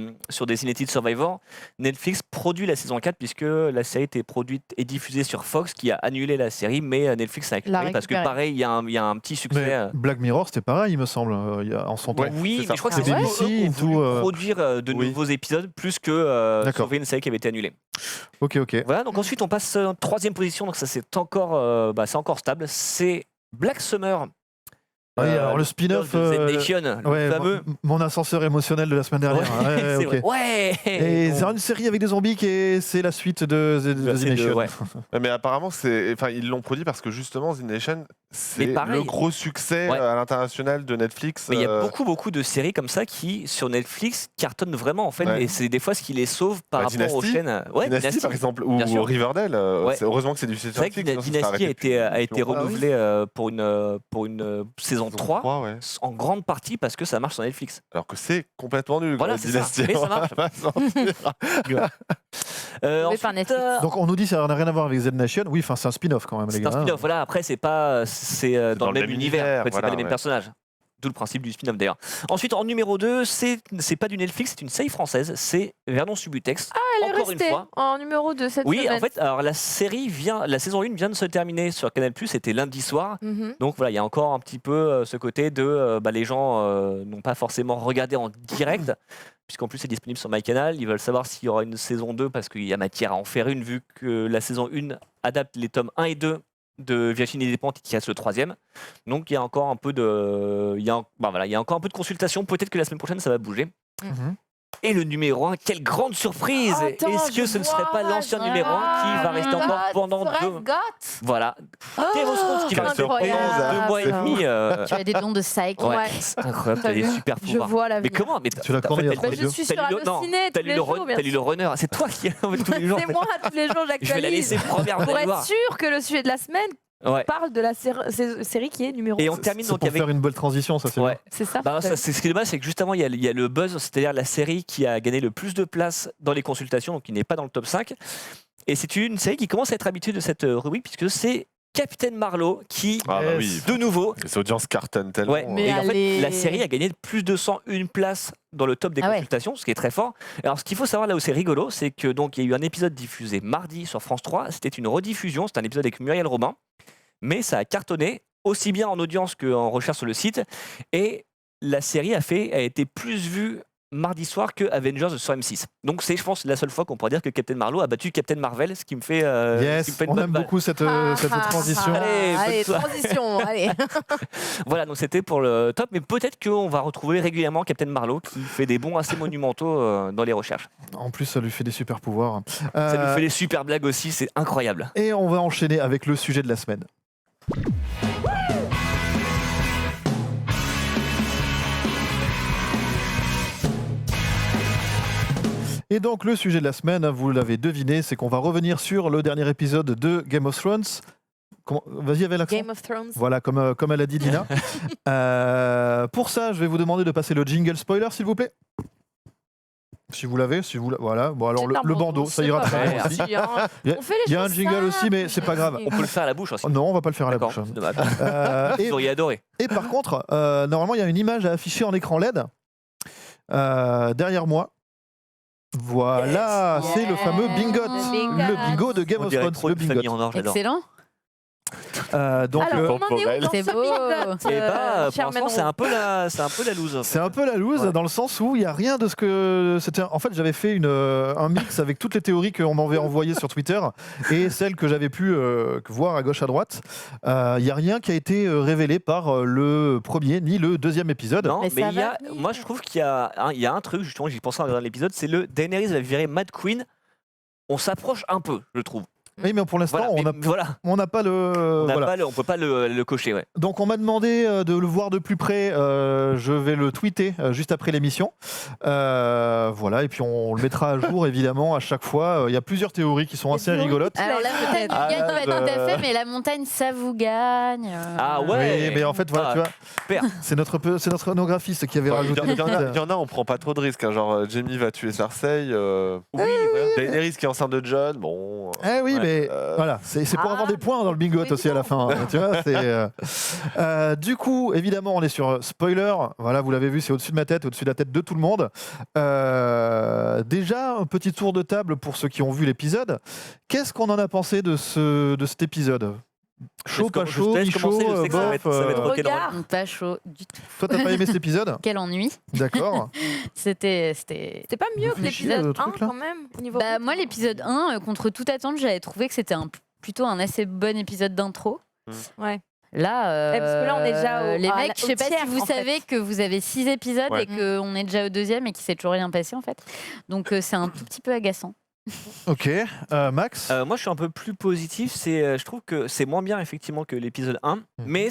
Designated Survivor. Netflix produit la saison 4 puisque la série était produite et diffusée sur Fox qui a annulé la série. Mais Netflix a récupéré parce que, récupéré. pareil, il y a un petit succès. Mais Black Mirror, c'était pareil, il me semble, en son temps. Ouais. Oui, c'est mais ça. je crois que C'est c'est BBC, eux qui ont tout, voulu produire de oui. nouveaux épisodes plus que D'accord. sauver une série qui avait été annulée. Ok. Voilà, donc ensuite on passe en 3e position, donc ça c'est encore stable, c'est Black Summer. Ah oui, alors le spin-off, de Z Nation, le Ouais, fameux. mon ascenseur émotionnel de la semaine dernière. Ouais, Ouais, c'est ok. vrai. Ouais. Et c'est une série avec des zombies c'est la suite de The C'est Nation. ouais. Mais apparemment, ils l'ont produit parce que justement, The Nation, c'est Mais pareil. le gros succès Ouais. à l'international de Netflix. Mais il y a beaucoup de séries comme ça qui sur Netflix cartonnent vraiment en fait, Ouais. et c'est des fois ce qui les sauve par Bah, rapport aux Dynasty. chaînes. Ouais, Dynasty, par exemple, ou Bien sûr. Riverdale. Ouais. Heureusement que c'est du C'est vrai que Netflix, sinon ça Dynasty serait a été arrêté depuis renouvelée pour une saison 3 ouais. en grande partie parce que ça marche sur Netflix. Alors que c'est complètement nul. Voilà, quoi, c'est ça. Dynasty. Mais ça On va marche. pas se mentir. par Netflix. Donc on nous dit que ça n'a rien à voir avec Z Nation. Oui, enfin c'est un spin-off quand même, les C'est gars. un spin-off, voilà. Après, c'est dans le même univers. En fait, c'est voilà, pas les mêmes ouais. personnages. D'où le principe du spin-off d'ailleurs. Ensuite, en numéro 2, c'est pas du Netflix, c'est une série française. C'est Vernon Subutex. Elle est Encore une restée fois. en numéro 2 cette Oui, semaine. en fait, alors la saison 1 vient de se terminer sur Canal+, c'était lundi soir. Mhm. Donc voilà, il y a encore un petit peu ce côté de les gens n'ont pas forcément regardé en direct, puisqu'en plus c'est disponible sur MyCanal. Ils veulent savoir s'il y aura une saison 2 parce qu'il y a matière à en faire une, vu que la saison 1 adapte les tomes 1 et 2 de Virginie Despentes qui reste le 3e. Donc il y a encore un peu il y a encore un peu de consultation. Peut-être que la semaine prochaine ça va bouger. Mhm. Et le numéro 1, quelle grande surprise! Attends, Est-ce que je ce ne serait pas vois, l'ancien numéro 1 qui va rester encore pendant deux... Voilà. Game of Thrones qui va rester surprise, pendant 2 mois et c'est demi. Tu as des dons de psych. Ouais, Ouais. c'est incroyable, T'as t'as des vu super Je pouvoirs. vois la Mais vie. comment? Mais Tu l'as quand il y a trop Bah, je vidéos. suis sur T'as lu le- Allociné t'as tous lu les le jours, run- bien t'as lu le sûr. runner, c'est toi qui tous les jours. C'est moi, tous les jours, Je vais la j'actualise. laisser première, vous Pour allez être voir. sûr que le sujet de la semaine Ouais. parle de la série qui est numéro Et 1. on termine C'est donc pour avec. faire une bonne transition, ça c'est Ouais. C'est ça Bah, c'est ce qui est dommage, c'est que justement il y a le buzz, c'est-à-dire la série qui a gagné le plus de place dans les consultations, donc qui n'est pas dans le top 5. Et c'est une série qui commence à être habituée de cette rubrique, puisque c'est Captain Marlowe qui, Ah bah Yes. oui. de nouveau, Les audiences cartonnent tellement. ouais, Mais et en fait, allez. la série a gagné plus de 101 places dans le top des Ah ouais. consultations, ce qui est très fort. Alors, ce qu'il faut savoir là où c'est rigolo, c'est que donc il y a eu un épisode diffusé mardi sur France 3. C'était une rediffusion, c'était un épisode avec Muriel Robin, mais ça a cartonné aussi bien en audience qu'en recherche sur le site. Et la série a été plus vue mardi soir que Avengers sur M6. Donc c'est, je pense, la seule fois qu'on pourrait dire que Captain Marlowe a battu Captain Marvel, ce qui me fait, ce qui Yes, me fait une on bonne aime balle. beaucoup cette transition. Allez, Allez, bonne soirée. transition, allez. Voilà, donc c'était pour le top, mais peut-être qu'on va retrouver régulièrement Captain Marlowe qui fait des bons assez monumentaux dans les recherches. En plus, ça lui fait des super pouvoirs. Ça nous fait des super blagues aussi, c'est incroyable. Et on va enchaîner avec le sujet de la semaine. Et donc le sujet de la semaine, vous l'avez deviné, c'est qu'on va revenir sur le dernier épisode de Game of Thrones. Vas-y avec l'accent. Game of Thrones. Voilà, comme elle a dit Dina. Pour ça, je vais vous demander de passer le jingle spoiler, s'il vous plaît. Si vous l'avez, voilà. Bon alors le bandeau, ça ira très bien aussi. hein. Il y a- On fait les il y a un choses jingle aussi, simples. mais c'est pas grave. On peut le faire à la bouche aussi. Oh non, on va pas le faire à la D'accord, bouche. c'est dommage. Et Vous auriez adoré. Et par contre, normalement, il y a une image à afficher en écran LED derrière moi. Voilà, Yes. c'est le fameux bingot. Le bingot. Le bingo de Game On of dirait Thrones. trop Le une famille bingo. en or, j'adore. Excellent. Donc, Alors, on en est où dans C'est ce beau. bingo Et bah, pour cher l'instant, c'est Manon un peu la loose. c'est un peu la loose Ouais. dans le sens où il n'y a rien de ce que c'était. En fait, j'avais fait un mix avec toutes les théories qu'on m'avait envoyées sur Twitter et celles que j'avais pu voir à gauche à droite. Il n'y a rien qui a été révélé par le premier ni le deuxième épisode. Non, Mais mais ça il y a, va venir. moi je trouve qu'il y a un truc, justement, j'y pensais dans l'épisode, c'est le Daenerys va virer Mad Queen. On s'approche un peu, je trouve. Oui, mais pour l'instant, Voilà, on n'a pas le. Voilà. on peut pas le cocher. Ouais. Donc on m'a demandé de le voir de plus près. Je vais le tweeter juste après l'émission. Voilà, et puis on le mettra à jour évidemment à chaque fois. Il y a plusieurs théories qui sont assez rigolotes. Alors la montagne vous gagne pas tout à fait, mais la montagne ça vous gagne. Ah ouais. Oui, mais en fait, voilà, tu vois, super. c'est notre graphiste qui avait rajouté. Il y en a, on prend pas trop de risques. Hein, genre, Jaime va tuer Cersei. Oui, voilà. Daenerys qui est enceinte de Jon. Bon. Eh oui, Ouais. mais voilà, c'est pour avoir des points dans le bingo oui, aussi à la fin. Tu vois, du coup, évidemment, on est sur spoiler. Voilà, vous l'avez vu, c'est au-dessus de ma tête, au-dessus de la tête de tout le monde. Déjà, un petit tour de table pour ceux qui ont vu l'épisode. Qu'est-ce qu'on en a pensé de cet épisode? Chaud, pas chaud, Je te laisse commencer, je sais que ça va bof, être rock'n'roll. Regard. Pas chaud du tout. Toi, t'as pas aimé cet épisode? Quel ennui. D'accord. C'était. C'était pas mieux que Vous chiez, le l'épisode 1 truc, là quand même au niveau. Bah, moi, l'épisode 1, contre toute attente, j'avais trouvé que c'était plutôt un assez bon épisode d'intro. Ouais. Là, Ouais, parce que là, on est déjà au- les à mecs, la- je sais au pas tiers, si vous en fait. savez que vous avez 6 épisodes Ouais. et qu'on est déjà au 2e et qu'il s'est toujours rien passé en fait. Donc c'est un tout petit peu agaçant. Ok. Max? Moi, je suis un peu plus positif. Je trouve que c'est moins bien effectivement que l'épisode 1, mais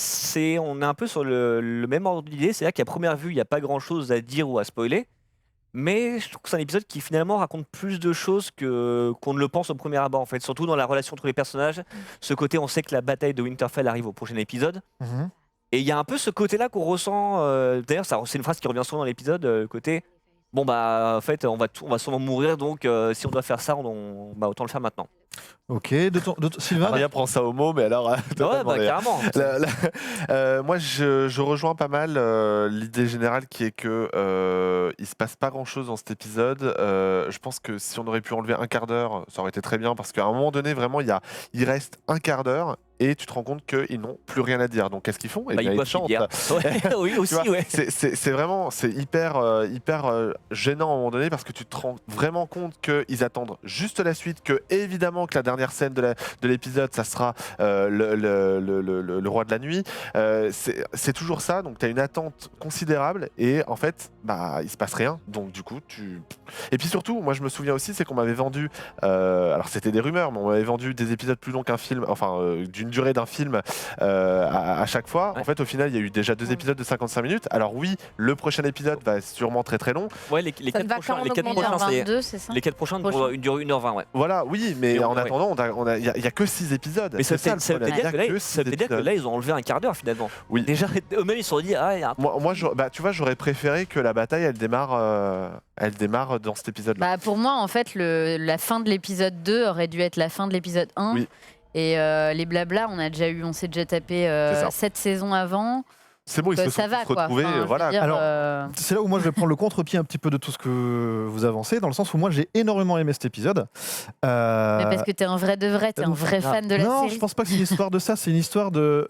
on est un peu sur le même ordre d'idée. C'est-à-dire qu'à première vue, il n'y a pas grand-chose à dire ou à spoiler, mais je trouve que c'est un épisode qui finalement raconte plus de choses qu'on ne le pense au premier abord. En fait, surtout dans la relation entre les personnages. Ce côté, on sait que la bataille de Winterfell arrive au prochain épisode. Mhm. Et il y a un peu ce côté-là qu'on ressent. D'ailleurs, c'est une phrase qui revient souvent dans l'épisode. Le côté, bon bah, en fait, on va sûrement mourir, donc si on doit faire ça, bah, autant le faire maintenant. Ok. Sylvain? Rien prend ça au mot, mais alors. Ouais, totalement, bah, les gars. carrément. Moi, je rejoins pas mal l'idée générale qui est que il se passe pas grand chose dans cet épisode. Je pense que si on aurait pu enlever un quart d'heure, ça aurait été très bien parce qu'à un moment donné, vraiment, il reste un quart d'heure et tu te rends compte qu'ils n'ont plus rien à dire. Donc, qu'est-ce qu'ils font? Eh Bah, bien, ils boivent chantent. une bière. Ouais, oui, Tu aussi, vois, ouais. c'est vraiment hyper gênant à un moment donné parce que tu te rends vraiment compte qu'ils attendent juste la suite, que évidemment que la dernière scène de l'épisode ça sera le roi de la nuit. C'est toujours ça, donc tu as une attente considérable et en fait bah il se passe rien, donc du coup et puis surtout moi je me souviens aussi c'est qu'on m'avait vendu alors c'était des rumeurs mais on m'avait vendu des épisodes plus longs qu'un film, enfin d'une durée d'un film à chaque fois. Ouais. En fait au final il y a eu déjà 2 épisodes de 55 minutes. Alors oui, le prochain épisode va être sûrement très très long. Ouais, les Ça 4 va prochains, quand les même 4 augmenter en prochains, c'est. 22, c'est ça Les 4 prochains Prochain. durent 1h20, ouais. Voilà, oui, mais Et en ouais. attendant, il y a que 6 épisodes. Mais ça C'est veut ça, le dire problème. Il y a que ça veut 6 dire que épisodes. là, ils ont enlevé un quart d'heure finalement. Oui. Déjà, eux-mêmes, ils se sont dit, ah, il y a un Moi tu vois, j'aurais préféré que la bataille, elle démarre dans cet épisode-là. Bah, pour moi, en fait, la fin de l'épisode 2 aurait dû être la fin de l'épisode 1. Oui. Et les blabla, on s'est déjà tapé C'est ça. 7 saisons avant. C'est bon, ils se sont Ça va tous quoi. retrouvés, Enfin, je veux voilà. dire, Alors, C'est là où moi je vais prendre le contre-pied un petit peu de tout ce que vous avancez, dans le sens où moi j'ai énormément aimé cet épisode. Mais parce que t'es un vrai de vrai, t'es un vrai fan de la non, série. je pense pas que c'est une histoire de ça, c'est une histoire de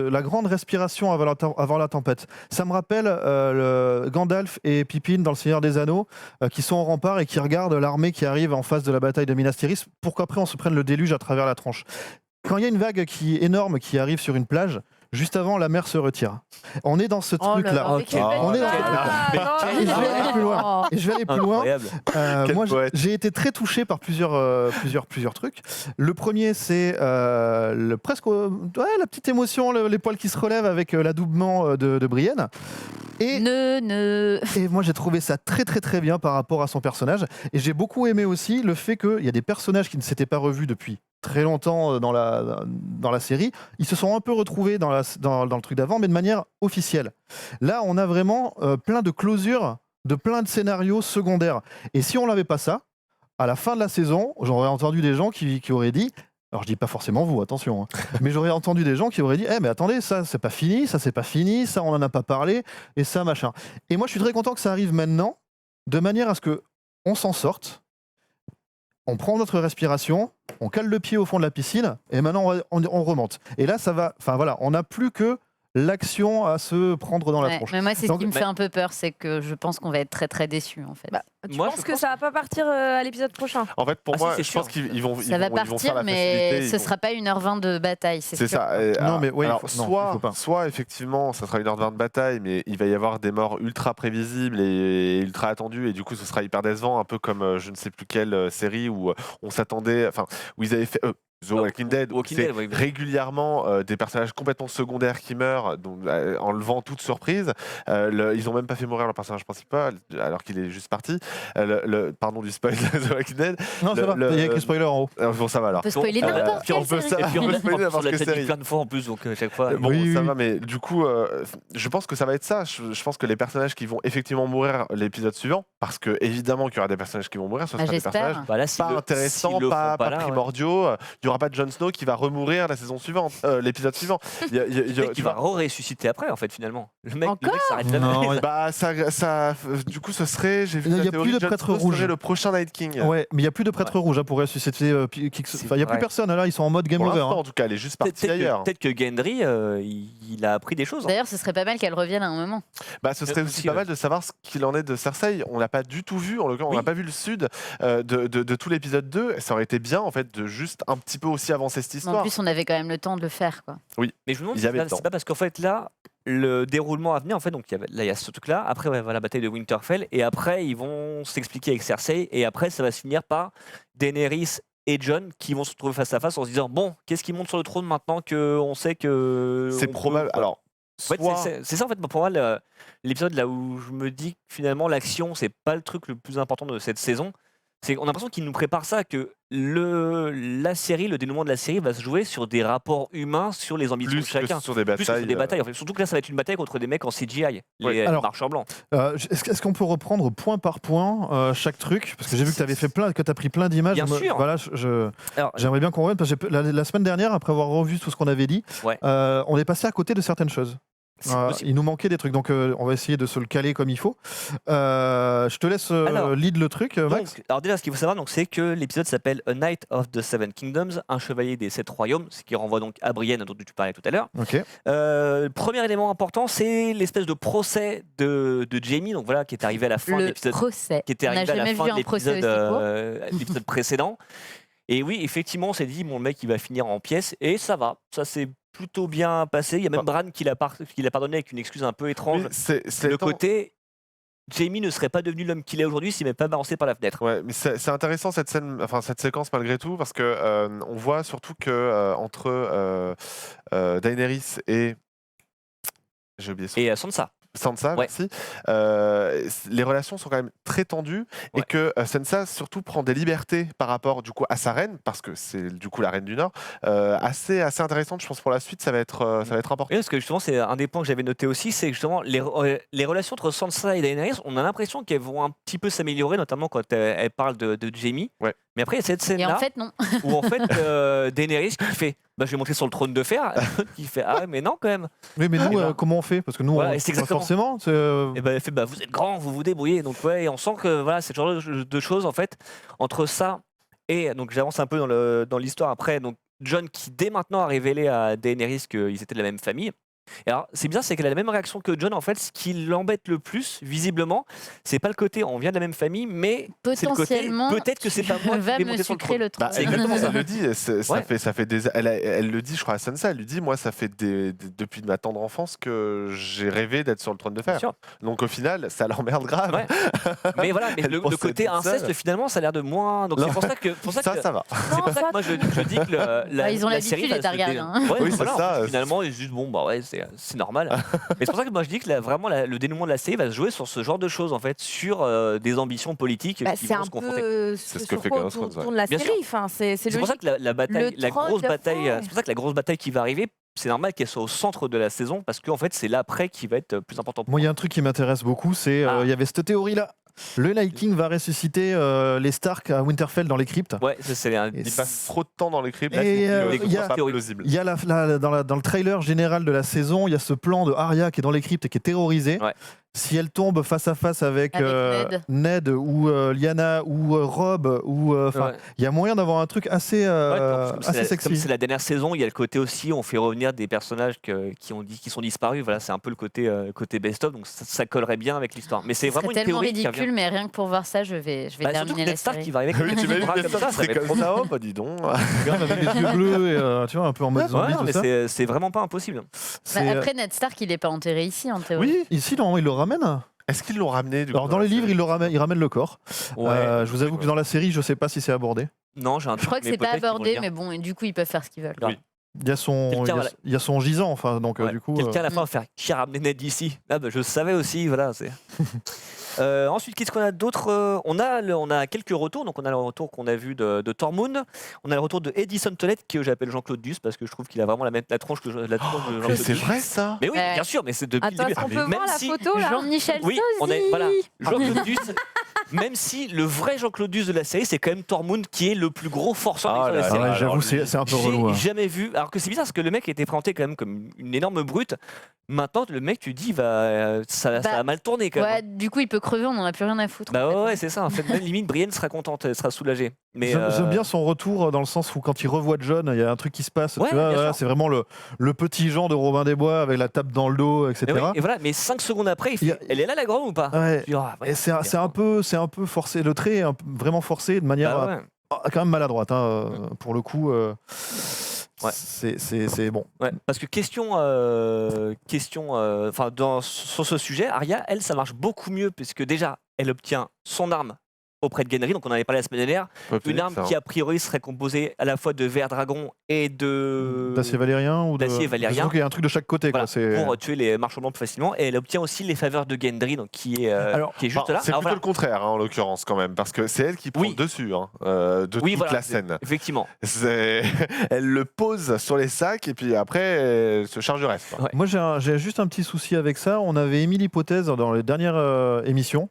la grande respiration avant la tempête. Ça me rappelle le Gandalf et Pippin dans Le Seigneur des Anneaux, qui sont en rempart et qui regardent l'armée qui arrive en face de la bataille de Minas Tirith, pour qu'après on se prenne le déluge à travers la tronche. Quand il y a une vague qui est énorme qui arrive sur une plage, juste avant, la mer se retire. On est dans ce truc-là. mais quelle On est dans ce belle truc-là. image. Et je vais aller plus loin. Et je vais aller plus loin. incroyable. Quel Moi, poète. j'ai été très touché par plusieurs trucs. Le premier, c'est la petite émotion, les poils qui se relèvent avec l'adoubement de Brienne. Et Et moi, j'ai trouvé ça très très très bien par rapport à son personnage. Et j'ai beaucoup aimé aussi le fait qu'il y a des personnages qui ne s'étaient pas revus depuis très longtemps dans la série. Ils se sont un peu retrouvés dans le truc d'avant, mais de manière officielle. Là, on a vraiment plein de closures de plein de scénarios secondaires. Et si on n'avait pas ça, à la fin de la saison, j'aurais entendu des gens qui auraient dit... Alors je dis pas forcément vous, attention, hein, mais j'aurais entendu des gens qui auraient dit « Eh mais attendez, ça c'est pas fini, ça c'est pas fini, ça on en a pas parlé, et ça machin ». Et moi je suis très content que ça arrive maintenant, de manière à ce que on s'en sorte, on prend notre respiration, on cale le pied au fond de la piscine, et maintenant on remonte. Et là ça va, enfin voilà, on n'a plus que l'action à se prendre dans la Ouais, tronche. mais moi, c'est ce Donc, qui me fait un peu peur, c'est que je pense qu'on va être très très déçus en fait. Bah, tu Moi, penses je que pense- ça va pas partir à l'épisode prochain? En fait, pour Ah, moi, si, c'est je sûr. pense qu'ils vont, Ça va ils vont faire partir, la mais facilité. ce ils vont- sera pas 1h20 de bataille, c'est C'est sûr. ça. Non, mais oui, alors, il faut pas. soit effectivement, ça sera 1h20 de bataille, mais il va y avoir des morts ultra prévisibles et ultra attendues, et du coup, ce sera hyper décevant, un peu comme je ne sais plus quelle série où on s'attendait, enfin, où ils avaient fait. The Walking Dead, où Walking c'est Dead, oui. régulièrement des personnages complètement secondaires qui meurent, donc, enlevant toute surprise. Ils n'ont même pas fait mourir le personnage principal, alors qu'il est juste parti. Pardon du spoil de The Walking Dead. Non, ça va, il y a écrit spoiler en haut. Bon, ça va alors. On peut spoiler Bon, n'importe puis on quelle peut série. ça- Et puis on peut spoiler on n'importe l'a quelle déjà dit série. plein de fois en plus, donc chaque fois. Bon, Oui, ça oui. va, mais du coup, je pense que ça va être ça. Je pense que les personnages qui vont effectivement mourir l'épisode suivant, parce que évidemment qu'il y aura des personnages qui vont mourir, ce Ah, sera des personnages j'espère. Bah là, s'ils pas le- intéressants, s'ils le pas, font pas là, ouais. primordiaux. Il n'y aura pas de Jon Snow qui va remourir la saison suivante, l'épisode suivant. Le mec qui Tu va vois, ressusciter après, en fait, finalement. Le mec Encore s'arrête jamais. Non, bah, du coup, ce serait. J'ai vu Il y a la plus théorie de Jon prêtre Snow rouge. serait le prochain Night King. Ouais, mais il n'y a plus de prêtre rouge pour ressusciter. Enfin, il n'y a plus vrai. personne. Là, ils sont en mode game Pour over. l'instant, hein. en tout cas, elle est juste Peut-être partie ailleurs. peut-être que Gendry, il a appris des choses. hein. D'ailleurs, ce serait pas mal qu'elle revienne à un moment. Bah, ce serait aussi aussi, pas ouais. mal de savoir ce qu'il en est de Cersei. On l'a pas du tout vu, en l'occurrence, on Oui. n'a pas vu le sud de tout l'épisode 2. Ça aurait été bien, en fait, de juste un petit peu aussi avancer cette Mais histoire. en plus, on avait quand même le temps de le faire. Quoi. Mais je me demande Il y si avait le c'est temps. pas parce qu'en fait, là, le déroulement à venir, en fait, donc là, il y a ce truc-là. Après, ouais, voilà, la bataille de Winterfell. Et après, ils vont s'expliquer avec Cersei. Et après, ça va se finir par Daenerys et Jon qui vont se retrouver face à face en se disant bon, qu'est-ce qui monte sur le trône maintenant qu'on sait que. C'est on probable. peut- Alors, En fait, soit- c'est ça en fait pour moi l'épisode là où je me dis que finalement l'action c'est pas le truc le plus important de cette saison. On a l'impression qu'il nous prépare ça, que la série, le dénouement de la série va se jouer sur des rapports humains, sur les ambitions plus de chacun. que sur des Plus que sur batailles. des batailles en fait. Surtout que là ça va être une bataille contre des mecs en CGI, les Alors, marcheurs blancs. Est-ce qu'on peut reprendre point par point chaque truc? Parce que j'ai vu que tu avais fait plein, que tu as pris plein d'images. Bien sûr. Voilà, Alors, j'aimerais bien qu'on revienne parce que la semaine dernière, après avoir revu tout ce qu'on avait dit, Ouais. on est passé à côté de certaines choses. c'est possible. Il nous manquait des trucs, donc on va essayer de se le caler comme il faut. Je te laisse Alors, lead le truc, Max. Donc, alors déjà, ce qu'il faut savoir, donc, c'est que l'épisode s'appelle A Knight of the Seven Kingdoms, un chevalier des sept royaumes, ce qui renvoie donc à Brienne dont tu parlais tout à l'heure. Ok. Premier élément important, c'est l'espèce de procès de Jaime, donc voilà, qui est arrivé à la fin de Le l'épisode, procès. qui était On n'a arrivé à la jamais fin vu de un procès l'épisode aussi court. l'épisode précédent. Et oui, effectivement, on s'est dit, bon, le mec, il va finir en pièces, et ça va, ça s'est plutôt bien passé. Il y a même Bran qui l'a pardonné avec une excuse un peu étrange. Oui, c'est Le temps- côté, Jaime ne serait pas devenu l'homme qu'il est aujourd'hui s'il n'avait pas balancé par la fenêtre. Ouais, mais c'est intéressant cette scène, enfin cette séquence malgré tout, parce que on voit surtout que entre Daenerys et j'ai oublié son Et Sansa. Sansa, Ouais. merci. Les relations sont quand même très tendues et Ouais. que Sansa surtout prend des libertés par rapport du coup à sa reine, parce que c'est du coup la reine du Nord, assez intéressante. Je pense pour la suite, ça va être important. Oui, parce que justement, c'est un des points que j'avais noté aussi, c'est que justement les relations entre Sansa et Daenerys, on a l'impression qu'elles vont un petit peu s'améliorer, notamment quand elle parle de Jaime. Ouais. Mais après, il y a cette Et scène-là en fait, non. où en fait Daenerys qui fait bah, je vais monter sur le trône de fer, qui fait ah mais non quand même. Oui, mais nous, Eh ben, comment on fait? Parce que nous, voilà, on, et c'est pas exactement. forcément. Et ben elle fait bah vous êtes grand, vous vous débrouillez. Donc ouais, et on sent que voilà, c'est le genre de choses en fait entre ça et donc j'avance un peu dans l'histoire après. Donc Jon qui dès maintenant a révélé à Daenerys qu'ils étaient de la même famille. Et alors, c'est bizarre, c'est qu'elle a la même réaction que Jon. En fait, ce qui l'embête le plus, visiblement, c'est pas le côté on vient de la même famille, mais c'est le côté Potentiellement, peut-être que c'est pas moi qui va vais me monter sur le sucrer trône. le trône. Bah, C'est exactement ça. Elle le dit, Ouais. ça fait des, elle le dit, je crois à Sansa, elle lui dit, moi ça fait depuis ma tendre enfance que j'ai rêvé d'être sur le trône de Bien fer. sûr. Donc au final, ça l'emmerde grave. Ouais. Mais voilà, mais Elle le pense côté être toute inceste, seule. finalement, ça a l'air de moins. Donc Non. c'est pour ça que, Ça va. c'est pour ça que moi je dis que Bah, ils ont la l'habitude, série les va se Targaryens, hein. Ouais, Oui, c'est voilà, ça. finalement, ils se disent bon bah ouais, c'est normal. Mais c'est pour ça que moi je dis que vraiment le dénouement de la série va se jouer sur ce genre de choses en fait, sur des ambitions politiques Bah, qui c'est vont un se confronter. peu C'est ce sur que fait quoi Game of Thrones, tourne la Bien série. Enfin, c'est C'est pour ça logique. que la bataille, Le la trône grosse de bataille, fer. c'est pour ça que la grosse bataille qui va arriver, c'est normal qu'elle soit au centre de la saison parce qu'en fait c'est l'après qui va être plus important. Moi, il y a un truc qui m'intéresse beaucoup, c'est Ah. il y avait cette théorie-là. Le Night King va ressusciter les Stark à Winterfell dans les cryptes. Ouais, c'est un. Et Il passe trop de temps dans les cryptes. Et, C'est il y a- pas théorie. plausible. Il y a dans le trailer général de la saison, il y a ce plan de Arya qui est dans les cryptes et qui est terrorisée. Ouais. Si elle tombe face à face avec, Avec Ned ou Lyanna ou Robb, ou Ouais. il y a moyen d'avoir un truc assez, Ouais, comme assez comme sexy. c'est la dernière saison, il y a le côté aussi, on fait revenir des personnages qui sont disparus. Voilà, c'est un peu le côté best-of, donc ça collerait bien avec l'histoire. Mais c'est Ce serait vraiment une tellement théorie qui ridicule, revient. mais rien que pour voir ça, je vais Bah, surtout que terminer la Ned Stark série. qui va arriver avec Oui, tu des m'as bras dit comme ça, ça va c'est être comme ça, oh, bah dis donc. Regarde, avec les yeux bleus, et, tu vois, un peu en mode Ouais, zombie, non, tout mais ça. c'est vraiment pas impossible. Bah, C'est, après, Ned Stark, il est pas enterré ici, en théorie. oui, ici, non, il le ramène. Est-ce qu'ils l'ont ramené du Alors, coup, dans la les livres, série il ramène le corps. Ouais. Je vous avoue que dans la série, je sais pas si c'est abordé. Non, j'ai un Je crois que mais c'est pas peut-être qu'ils vont le abordé, dire. mais bon, et du coup, ils peuvent faire ce qu'ils veulent. Oui. Il y a son, Quelqu'un, il y a- voilà. il y a son gisant, enfin, donc Ouais. du coup. Quelqu'un à la fin va faire qui a ramené Ned ici. Ah bah je savais aussi, voilà. Ensuite, qu'est-ce qu'on a d'autre? On a quelques retours. Donc on a le retour qu'on a vu de Tormund. On a le retour de Edison Tolette que j'appelle Jean-Claude Duss parce que je trouve qu'il a vraiment la tronche la tronche de Mais Jean-Claude c'est Duss. vrai ça. Mais oui, Ouais. bien sûr, mais c'est depuis le Attends, début. on peut Même voir la si- photo là Jean-Michel Oui, Sosi. voilà. Jean-Claude Duss. Même si le vrai Jean-Claude Duss de la série, c'est quand même Tormund qui est le plus gros forçant Ah de la là Ah série. ouais, alors j'avoue, lui, c'est un peu relou. J'ai hein. jamais vu. Alors que c'est bizarre parce que le mec était présenté quand même comme une énorme brute. Maintenant, le mec, tu dis, ça Bah, a mal tourné quand même. Ouais, du coup, il peut crever, on n'en a plus rien à foutre. Bah en fait. ouais, c'est ça. En fait, même limite, Brienne sera contente, elle sera soulagée. Mais J'aime bien son retour dans le sens où quand il revoit John, il y a un truc qui se passe. Ouais, Tu vois, bien voilà, sûr. c'est vraiment le petit Jean de Robin des Bois avec la tape dans le dos, etc. Mais oui, et voilà. Mais 5 secondes après, il fait, Il y a- elle est là la grande ou pas? Ouais. Je dis, ah, ouais, Et c'est un peu forcé. Le trait est vraiment forcé de manière bah ouais. quand même maladroite. Hein, pour le coup, Ouais. c'est bon. Ouais, parce que sur ce sujet, Arya, elle, ça marche beaucoup mieux puisque déjà, elle obtient son arme auprès de Gendry, donc on en avait parlé la semaine dernière, une arme qui a priori serait composée à la fois de ver dragon et de D'acier valérien ou d'acier valérien. Donc il y a un truc de chaque côté. Voilà, Quoi, c'est... pour tuer les marchands blancs plus facilement, et elle obtient aussi les faveurs de Gendry, donc qui est juste là. C'est Alors, plutôt voilà. le contraire hein, en l'occurrence quand même, parce que c'est elle qui prend Oui. le dessus hein, de Oui, toute voilà, la scène. Effectivement. Elle le pose sur les sacs et puis après elle se charge du reste. quoi. Ouais. Moi, j'ai juste un petit souci avec ça. On avait émis l'hypothèse dans les dernières émissions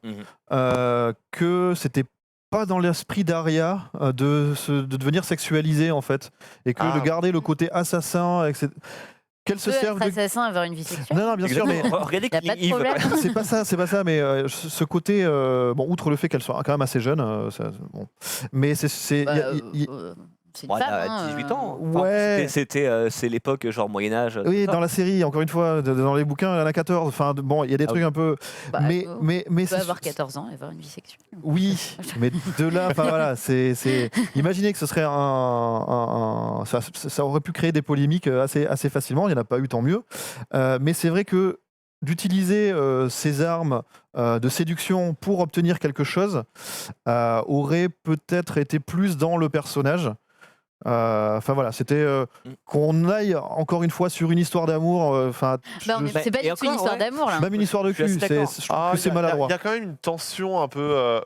que c'était pas dans l'esprit d'Arya de devenir sexualisée en fait, et que de garder le côté assassin, etc. Qu'elle se Peut serve être de. assassin, avoir une vie sexuelle. Non, non, bien sûr, mais Regardez Y a pas de Killing Eve. problème. c'est pas ça, mais ce côté, bon, outre le fait qu'elle soit quand même assez jeune, bon. Mais c'est, Bah, y- c'est une Bon, elle femme. a hein, 18 ans. Ouais. C'est l'époque genre Moyen-Âge. oui, tout ça. dans la série, encore une fois, dans les bouquins, elle en a 14. Enfin, bon, il y a des Ah trucs un peu. Bah, mais on peut c'est. avoir 14 ans et avoir une vie sexuelle. Oui, mais de là, enfin voilà, imaginez que ce serait ça aurait pu créer des polémiques assez facilement. Il n'y en a pas eu, tant mieux. Mais c'est vrai que d'utiliser ces armes de séduction pour obtenir quelque chose aurait peut-être été plus dans le personnage. Enfin voilà, c'était qu'on aille encore une fois sur une histoire d'amour. Enfin, Bah, c'est pas et du tout une encore, histoire ouais. d'amour là. même une histoire de Je suis cul. assez d'accord. Je trouve que c'est maladroit. Il y a quand même une tension un peu.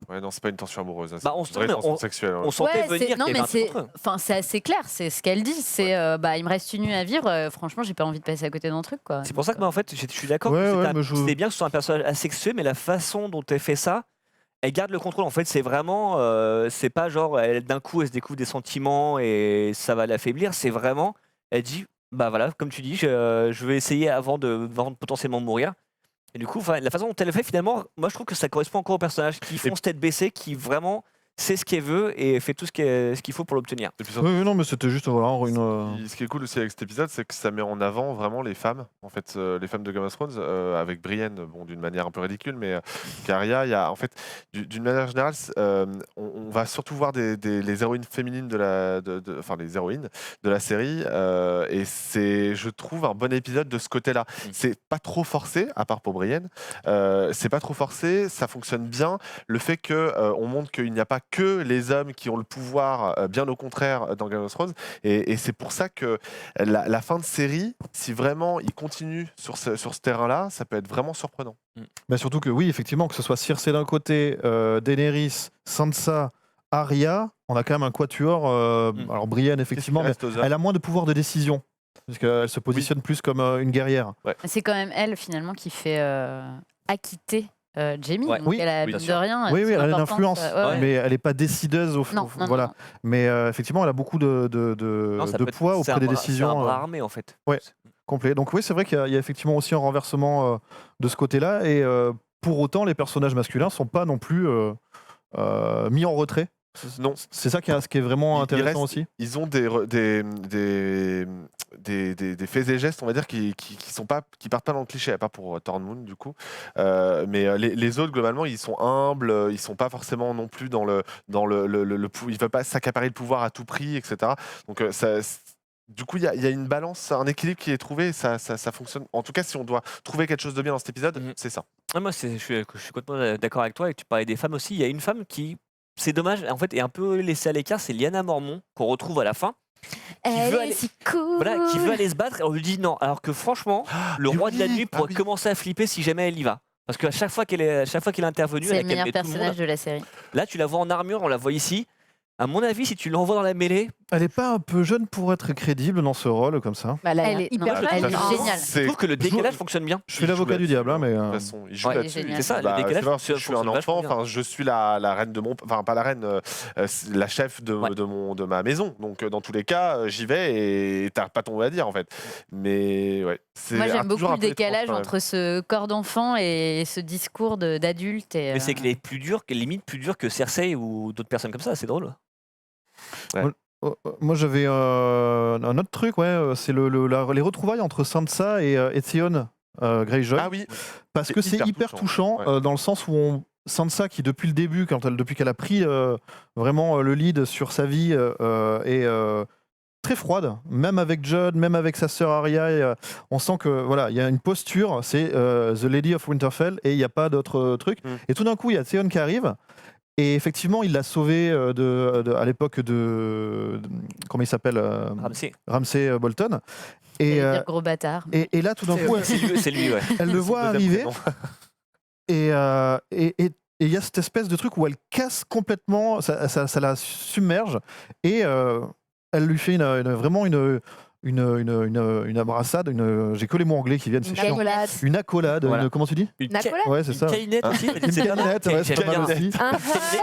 Ouais, non, c'est pas une tension amoureuse. hein, Bah, c'est on une se vraie tourne, tension sexuelle. ouais. On sentait venir non, qu'il y mais avait un truc entre eux. c'est assez clair, c'est ce qu'elle dit. C'est il me reste une nuit à vivre. Franchement, j'ai pas envie de passer à côté d'un truc quoi. C'est pour ça que moi, en fait, je suis d'accord Ouais, que ouais, mais c'est bien que ce soit un personnage asexué, mais la façon dont elle fait ça, elle garde le contrôle. En fait, c'est vraiment, c'est pas genre d'un coup elle se découvre des sentiments et ça va l'affaiblir. C'est vraiment, elle dit, bah voilà, comme tu dis, je vais essayer avant de potentiellement mourir. Et du coup, la façon dont elle le fait, finalement, moi je trouve que ça correspond encore au personnage qui fonce tête baissée, qui vraiment sait ce qu'elle veut et fait tout ce qu'il faut pour l'obtenir. Et puis surtout, Oui, non, mais c'était juste voilà, une. ce qui est cool aussi avec cet épisode, c'est que ça met en avant vraiment les femmes, en fait, les femmes de Game of Thrones, avec Brienne, bon, d'une manière un peu ridicule, mais Arya, il y a en fait, d'une manière générale, on va surtout voir les héroïnes féminines enfin les héroïnes de la série, et c'est, je trouve, un bon épisode de ce côté-là. C'est pas trop forcé, à part pour Brienne, c'est pas trop forcé, ça fonctionne bien. Le fait que on montre qu'il n'y a pas que les hommes qui ont le pouvoir, bien au contraire dans Game of Thrones, et c'est pour ça que la fin de série, si vraiment il continue sur ce terrain-là, ça peut être vraiment surprenant. Bah surtout que oui, effectivement, que ce soit Cersei d'un côté, Daenerys, Sansa, Arya, on a quand même un quatuor. Alors Brienne, effectivement, mais Qu'est-ce qui reste aux hommes elle a moins de pouvoir de décision, puisqu'elle se positionne plus comme une guerrière. C'est quand même elle finalement qui fait acquitter Jaime. Ouais. Donc Oui. elle a Oui, bien mine sûr. de rien. Oui, oui, elle a une importance, influence, ouais. mais elle n'est pas décideuse. Non, non, voilà. non. Mais effectivement, elle a beaucoup de Non, ça peut être- poids c'est auprès des C'est un décisions bras armé en fait. Ouais. complets. Donc oui, c'est vrai qu'il y a effectivement aussi un renversement de ce côté-là. Et pour autant, les personnages masculins ne sont pas non plus mis en retrait. Non. C'est ça qui est vraiment Il intéressant reste- aussi. Ils ont des faits et gestes, on va dire, qui partent pas dans le cliché, à part pour Tormund du coup. Mais les autres, globalement, ils sont humbles, ils sont pas forcément non plus dans ils veulent pas s'accaparer le pouvoir à tout prix, etc. Donc du coup, il y a une balance, un équilibre qui est trouvé, ça fonctionne. En tout cas, si on doit trouver quelque chose de bien dans cet épisode, c'est ça. Ah, moi, je suis complètement d'accord avec toi. Et tu parlais des femmes aussi. Il y a une femme qui c'est dommage, en fait, est un peu laissé à l'écart, c'est Lyanna Mormont qu'on retrouve à la fin. Elle veut est aller- si cool. Voilà, qui veut aller se battre et on lui dit non. Alors que franchement, le mais roi de la oui, nuit pourrait oui. commencer à flipper si jamais elle y va. Parce qu'à chaque fois qu'elle est intervenue, C'est elle le a meilleur calmé tout le personnage monde. de la série. Là, tu la vois en armure, on la voit ici. À mon avis, si tu l'envoies dans la mêlée, Elle est pas un peu jeune pour être crédible dans ce rôle comme ça? Bah, Elle est- hyper non, jeune. elle est hein. géniale. je trouve que le décalage fonctionne bien. Je fais l'avocat du diable, hein, mais... De toute façon, il joue Ouais, là-dessus. il est génial. C'est ça, le Bah, décalage c'est pas parce que je suis un fonctionne vachement enfant, bien. enfin, je suis la reine de mon, enfin pas la reine, la chef Ouais. de ma maison. Donc dans tous les cas, j'y vais et t'as pas ton mot à dire en fait. Mais ouais, c'est Moi, j'aime toujours beaucoup un le peu étrange, décalage quand même. entre ce corps d'enfant et ce discours d'adulte. Mais c'est qu'elle est plus dure, limite plus dure que Cersei ou d'autres personnes comme ça, c'est drôle. Moi j'avais un autre truc, c'est les retrouvailles entre Sansa et Theon Greyjoy. Ah oui, Parce c'est que c'est hyper hyper touchant, touchant, dans le sens où Sansa, qui depuis le début, depuis qu'elle a pris vraiment le lead sur sa vie, est très froide, même avec Jon, même avec sa sœur Arya. On sent que voilà, il y a une posture, c'est The Lady of Winterfell, et il n'y a pas d'autre truc. Et tout d'un coup, il y a Theon qui arrive. Et effectivement, il l'a sauvé à l'époque de comment il s'appelle Ramsay Bolton. Et, gros bâtard. et là, tout d'un coup, C'est lui, ouais. elle le voit Deuxième arriver. prénom. Et il y a cette espèce de truc où elle casse complètement, ça la submerge, et elle lui fait vraiment une abraçade, j'ai que les mots anglais qui viennent, c'est chiant. Accolade. Une accolade, Voilà. comment tu dis? Une Accolade. Ouais, c'est ça. câlinette aussi. Une câlinette, ouais, c'est J'aime pas mal bien. aussi.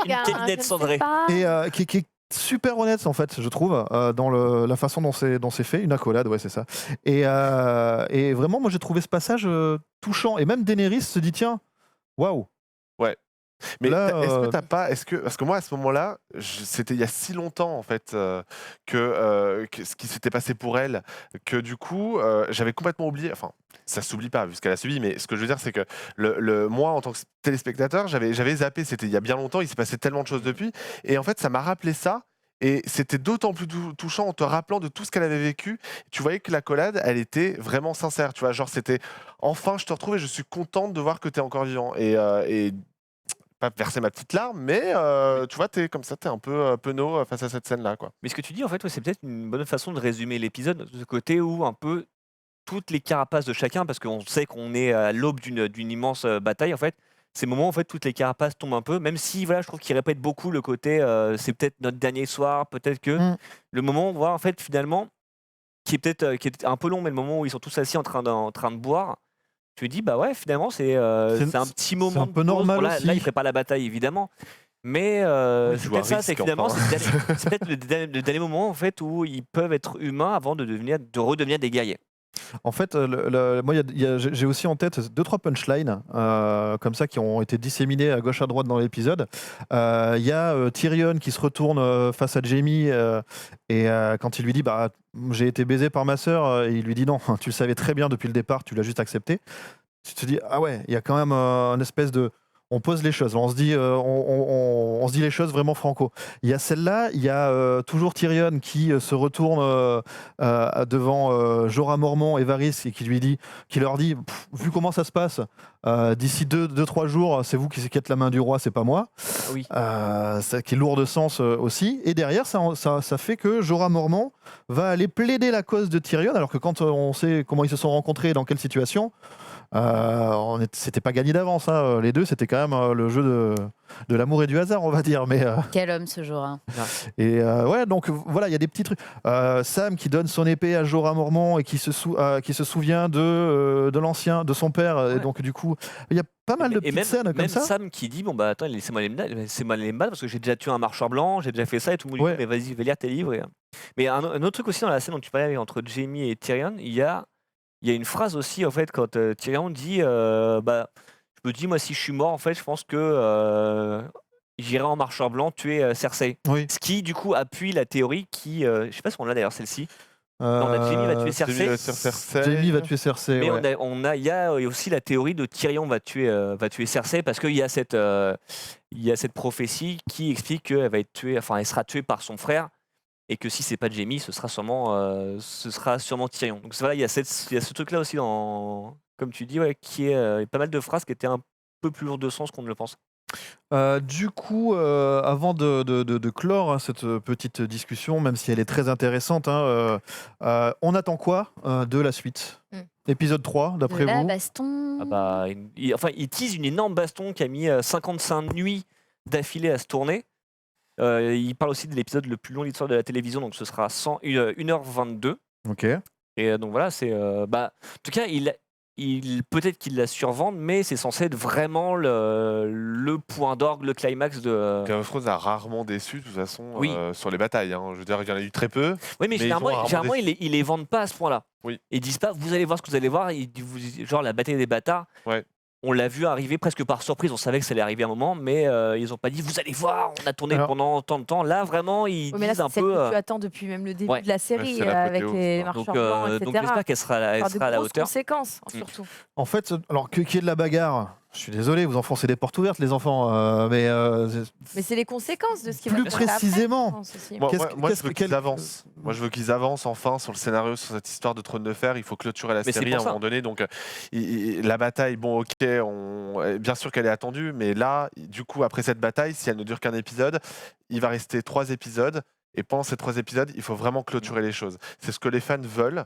Une câlinette cendrée. Et qui est super honnête en fait, je trouve, dans la façon dont c'est fait, une accolade, ouais c'est ça. Et vraiment, moi j'ai trouvé ce passage touchant, et même Daenerys se dit tiens, waouh. Mais Là, est-ce que parce que moi à ce moment-là, c'était il y a si longtemps en fait que ce qui s'était passé pour elle, que du coup j'avais complètement oublié. Enfin, ça s'oublie pas vu ce qu'elle a subi, mais ce que je veux dire c'est que moi en tant que téléspectateur, j'avais zappé. C'était il y a bien longtemps. Il s'est passé tellement de choses depuis, et en fait ça m'a rappelé ça. Et c'était d'autant plus touchant en te rappelant de tout ce qu'elle avait vécu. Tu voyais que l'accolade, elle était vraiment sincère. Tu vois, genre c'était enfin je te retrouve et je suis contente de voir que tu es encore vivant. Et pas verser ma petite larme, mais tu vois, t'es comme ça, t'es un peu penaud face à cette scène-là, quoi. Mais ce que tu dis, en fait, ouais, c'est peut-être une bonne façon de résumer l'épisode, de ce côté où un peu toutes les carapaces de chacun, parce qu'on sait qu'on est à l'aube d'une immense bataille, en fait. Ces moments, en fait, toutes les carapaces tombent un peu, même si, voilà, je trouve qu'ils répètent beaucoup le côté, c'est peut-être notre dernier soir, peut-être que le moment, on voit, en fait, finalement, qui est un peu long, mais le moment où ils sont tous assis en train de boire, tu me dis, bah ouais, finalement, c'est un petit moment. C'est un peu de pause. normal Bon, là, aussi. là, il ferait pas la bataille, évidemment. Mais Ouais, c'est joue à peut-être ça, risque, c'est que finalement, enfin. c'est peut-être le dernier moment en fait, où ils peuvent être humains avant de redevenir des guerriers. En fait, moi, j'ai aussi en tête 2-3 punchlines comme ça qui ont été disséminées à gauche à droite dans l'épisode. Il y a Tyrion qui se retourne face à Jaime et quand il lui dit bah, j'ai été baisé par ma sœur, et il lui dit non, tu le savais très bien depuis le départ, tu l'as juste accepté. Tu te dis ah ouais, il y a quand même un espèce de... On pose les choses, on se dit, on se dit les choses vraiment franco. Il y a celle-là, il y a toujours Tyrion qui se retourne devant Jorah Mormont et Varys et qui leur dit, vu comment ça se passe, d'ici 2-3 jours, c'est vous qui êtes la main du roi, c'est pas moi. Oui. Ça, qui est lourd de sens aussi. Et derrière, ça fait que Jorah Mormont va aller plaider la cause de Tyrion, alors que quand on sait comment ils se sont rencontrés et dans quelle situation, c'était pas gagné d'avance, hein. Les deux, c'était quand même le jeu de l'amour et du hasard, on va dire. Mais Quel homme ce jour. et ouais, donc voilà, il y a des petits trucs. Sam qui donne son épée à Jorah Mormont et qui se souvient de l'ancien, de son père. Et Ouais. donc du coup, il y a pas mal de Et petites même, scènes comme même ça. Sam qui dit bon bah attends, laissez-moi les battre parce que j'ai déjà tué un marcheur blanc, j'ai déjà fait ça et tout le monde Ouais. dit mais vas-y, va lire tes livres. Mais un autre truc aussi dans la scène dont tu parlais entre Jaime et Tyrion, il y a une phrase aussi en fait quand Tyrion dit bah je me dis moi si je suis mort en fait je pense que j'irai en marcheur blanc tuer Cersei. Oui. Ce qui du coup appuie la théorie qui je sais pas si on l'a d'ailleurs celle-ci. Non, on a Jaime va tuer Cersei. Jaime va tuer Cersei. Mais Ouais. il y a aussi la théorie de Tyrion va tuer Cersei parce qu'il y a cette prophétie qui explique qu'elle va être tuée, enfin elle sera tuée par son frère et que si c'est pas Jaime, ce sera sûrement Tyrion. Donc voilà, il y a ce truc-là aussi dans, comme tu dis, ouais, qui est pas mal de phrases qui étaient un peu plus lourdes de sens qu'on ne le pense. Du coup, avant de clore hein, cette petite discussion, même si elle est très intéressante, hein, on attend quoi de la suite Épisode 3, De d'après la vous baston. Ah bah, il tease une énorme baston qui a mis 55 nuits d'affilée à se tourner. Il parle aussi de l'épisode le plus long de l'histoire de la télévision, donc ce sera 1h22. Ok. Et donc voilà, c'est. En tout cas, peut-être qu'il la survende, mais c'est censé être vraiment le point d'orgue, le climax de. Game of Thrones a rarement déçu, de toute façon, Oui. sur les batailles. Hein. Je veux dire, il y en a eu très peu. Oui, mais Mais ils généralement, ont rarement généralement déçu. ils les vendent pas à ce point-là. Oui. Ils disent pas, vous allez voir ce que vous allez voir. Genre la bataille des bâtards. Ouais. On l'a vu arriver presque par surprise. On savait que ça allait arriver à un moment, mais ils ont pas dit, vous allez voir. On a tourné Alors- pendant tant de temps. Là, vraiment, ils Oui, mais là, disent c'est un celle peu. que tu attends depuis même le début ouais. de la série, c'est avec l'apothéose, les quoi. marcheurs blancs, etc. Donc j'espère qu'elle sera, elle Enfin, de sera à la grosses hauteur. conséquences, Mm. surtout. En fait, alors qu'il y ait de la bagarre, je suis désolé, vous enfoncez des portes ouvertes, les enfants, mais Mais c'est les conséquences de ce qui va Plus se passer après, précisément. je pense aussi. Moi, Qu'est-ce moi, que- moi, qu'est-ce je veux que- qu'ils quel- avancent. Moi, je veux qu'ils avancent enfin sur le scénario, sur cette histoire de Trône de Fer. Il faut clôturer la Mais c'est série pour à un ça. moment donné. Donc, la bataille, bon, ok, bien sûr qu'elle est attendue, mais là, du coup, après cette bataille, si elle ne dure qu'un épisode, il va rester 3 épisodes. Et pendant ces 3 épisodes, il faut vraiment clôturer les choses. C'est ce que les fans veulent.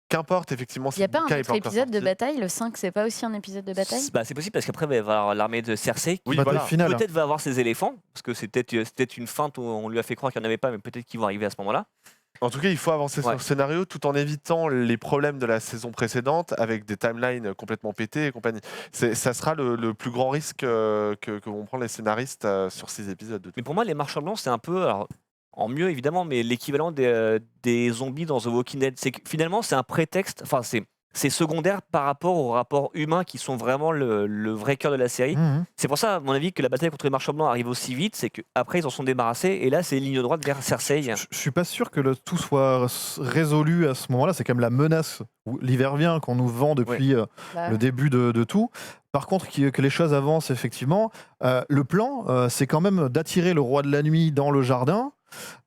Qu'importe, effectivement, Il si n'y a le pas un bouquin est autre pas encore épisode de sorti. bataille Le 5, c'est pas aussi un épisode de bataille C'est possible parce qu'après, il va y avoir l'armée de Cersei qui Oui, Bataille voilà. finale. peut-être va avoir ses éléphants, parce que c'est peut-être une feinte où on lui a fait croire qu'il n'y en avait pas, mais peut-être qu'ils vont arriver à ce moment-là. En tout cas, il faut avancer sur Ouais. le scénario tout en évitant les problèmes de la saison précédente avec des timelines complètement pétées et compagnie. Ça sera le plus grand risque que vont prendre les scénaristes sur 6 épisodes. De toute Mais pour moi, les marchands blancs, c'est un peu, alors, en mieux évidemment, mais l'équivalent des zombies dans The Walking Dead. C'est que finalement, c'est un prétexte, enfin, c'est secondaire par rapport aux rapports humains qui sont vraiment le vrai cœur de la série. Mhm. C'est pour ça, à mon avis, que la bataille contre les marchands blancs arrive aussi vite, c'est qu'après, ils en sont débarrassés, et là, c'est ligne droite vers Cersei. Je suis pas sûr que le tout soit résolu à ce moment-là. C'est quand même la menace, l'hiver vient, qu'on nous vend depuis Bah, le début de tout. Par contre, que les choses avancent effectivement. Le plan, c'est quand même d'attirer le roi de la nuit dans le jardin,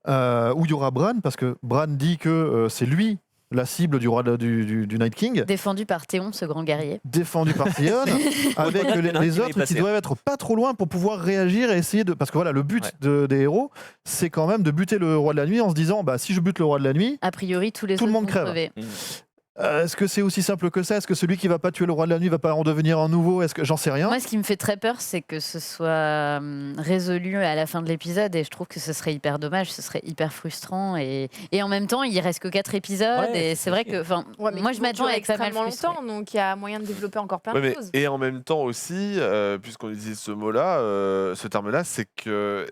où il y aura Bran, parce que Bran dit que c'est lui la cible du roi du Night King, Défendu par Théon, ce grand guerrier. défendu par Theon, avec Il y en a les qui va y autres qui passer. doivent être pas trop loin pour pouvoir réagir et essayer de... Parce que voilà, le but des héros, c'est quand même de buter le roi de la nuit en se disant, bah, si je bute le roi de la nuit, A priori, tous les Tout le autres monde vont crève. crever. est-ce que c'est aussi simple que ça? Est-ce que celui qui va pas tuer le roi de la nuit va pas en devenir un nouveau? Est-ce que j'en sais rien? Moi, ce qui me fait très peur, c'est que ce soit résolu à la fin de l'épisode, et je trouve que ce serait hyper dommage, ce serait hyper frustrant, et en même temps, il reste que 4 épisodes, Ouais, et c'est vrai que, enfin, ouais, mais moi, ils je vont m'attends durer avec pas mal extrêmement frustrée. longtemps, donc il y a moyen de développer encore plein Ouais, de mais- choses. et en même temps aussi, puisqu'on utilise ce mot-là, ce terme-là, c'est que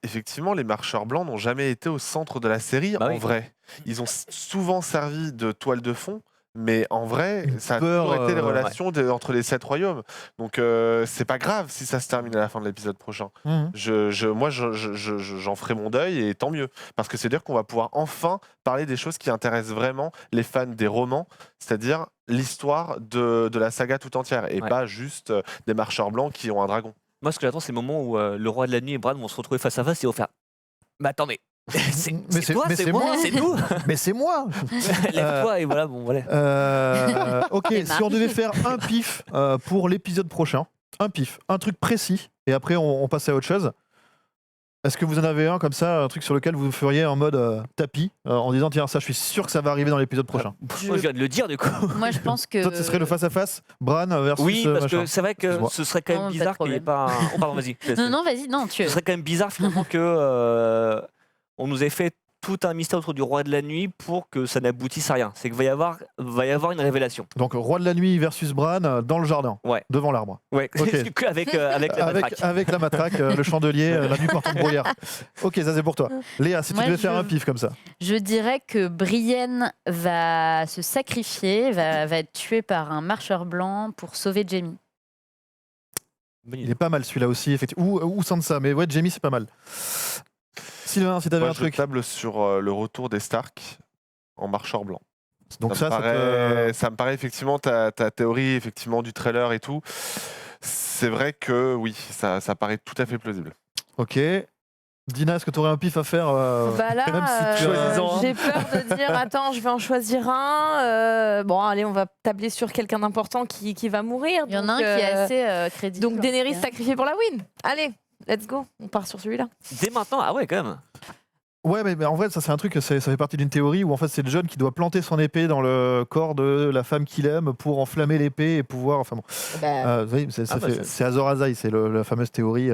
effectivement, les marcheurs blancs n'ont jamais été au centre de la série Bah en oui. vrai. Ils ont souvent servi de toile de fond. Mais en vrai, Une ça a peur, toujours été les ouais. relations entre les 7 royaumes. Donc c'est pas grave si ça se termine à la fin de l'épisode prochain. Mhm. Moi, j'en ferai mon deuil et tant mieux. Parce que c'est-à-dire qu'on va pouvoir enfin parler des choses qui intéressent vraiment les fans des romans, c'est-à-dire l'histoire de la saga tout entière et Ouais. pas juste des marcheurs blancs qui ont un dragon. Moi, ce que j'attends, c'est le moment où le roi de la nuit et Bran vont se retrouver face à face et vont faire. Mais attends, mais. C'est toi, c'est moi, c'est nous. Mais c'est moi. Lève-toi et voilà, bon, voilà. Ok, Et si on devait faire un pif pour l'épisode prochain, un pif, un truc précis, et après on passe à autre chose. Est-ce que vous en avez un comme ça, un truc sur lequel vous feriez en mode tapis, en disant tiens ça je suis sûr que ça va arriver dans l'épisode prochain. Moi, je viens de le dire du coup. Moi, je pense que. Toi ce serait le face à face, Bran versus Oui, parce machin. que c'est vrai que Excuse-moi. ce serait quand Non, même pas de bizarre qu'il n'y ait pas un. Oh, pardon, vas-y. Non, non, vas-y, non, tu. Ce serait quand même bizarre finalement que on nous ait fait tout un mystère autour du roi de la nuit pour que ça n'aboutisse à rien. C'est qu'il va y avoir une révélation. Donc roi de la nuit versus Bran dans le jardin, Ouais. devant l'arbre. Ouais. Ok. avec la matraque. Avec la matraque, le chandelier, la nuit porte brouillard. Ok, ça c'est pour toi. Léa, si Moi, tu devais faire je- un pif comme ça. Je dirais que Brienne va se sacrifier, va être tuée par un marcheur blanc pour sauver Jaime. Il est pas mal celui-là aussi, effectivement. Ou Sansa, mais ouais, Jaime c'est pas mal. Sylvain, si t'avais Moi, un je truc. table sur le retour des Stark en marcheur blanc. Donc ça, ça, me ça paraît, te- ça me paraît effectivement ta théorie effectivement du trailer et tout. C'est vrai que oui, ça paraît tout à fait plausible. Ok. Dina, est-ce que tu aurais un pif à faire Bah là, même si tu Choisis-en un. j'ai peur de dire attends, je vais en choisir un. Bon, allez, on va tabler sur quelqu'un d'important qui va mourir. Il y en a un donc, qui est assez crédible. Donc Daenerys Ouais. sacrifiée pour la win. Allez, let's go. On part sur celui-là. Dès maintenant, ah ouais, quand même. Ouais, mais en vrai, ça c'est un truc, ça fait partie d'une théorie où en fait c'est le jeune qui doit planter son épée dans le corps de la femme qu'il aime pour enflammer l'épée et pouvoir. Enfin bon, vous voyez, c'est Azor Ahai, c'est la fameuse théorie.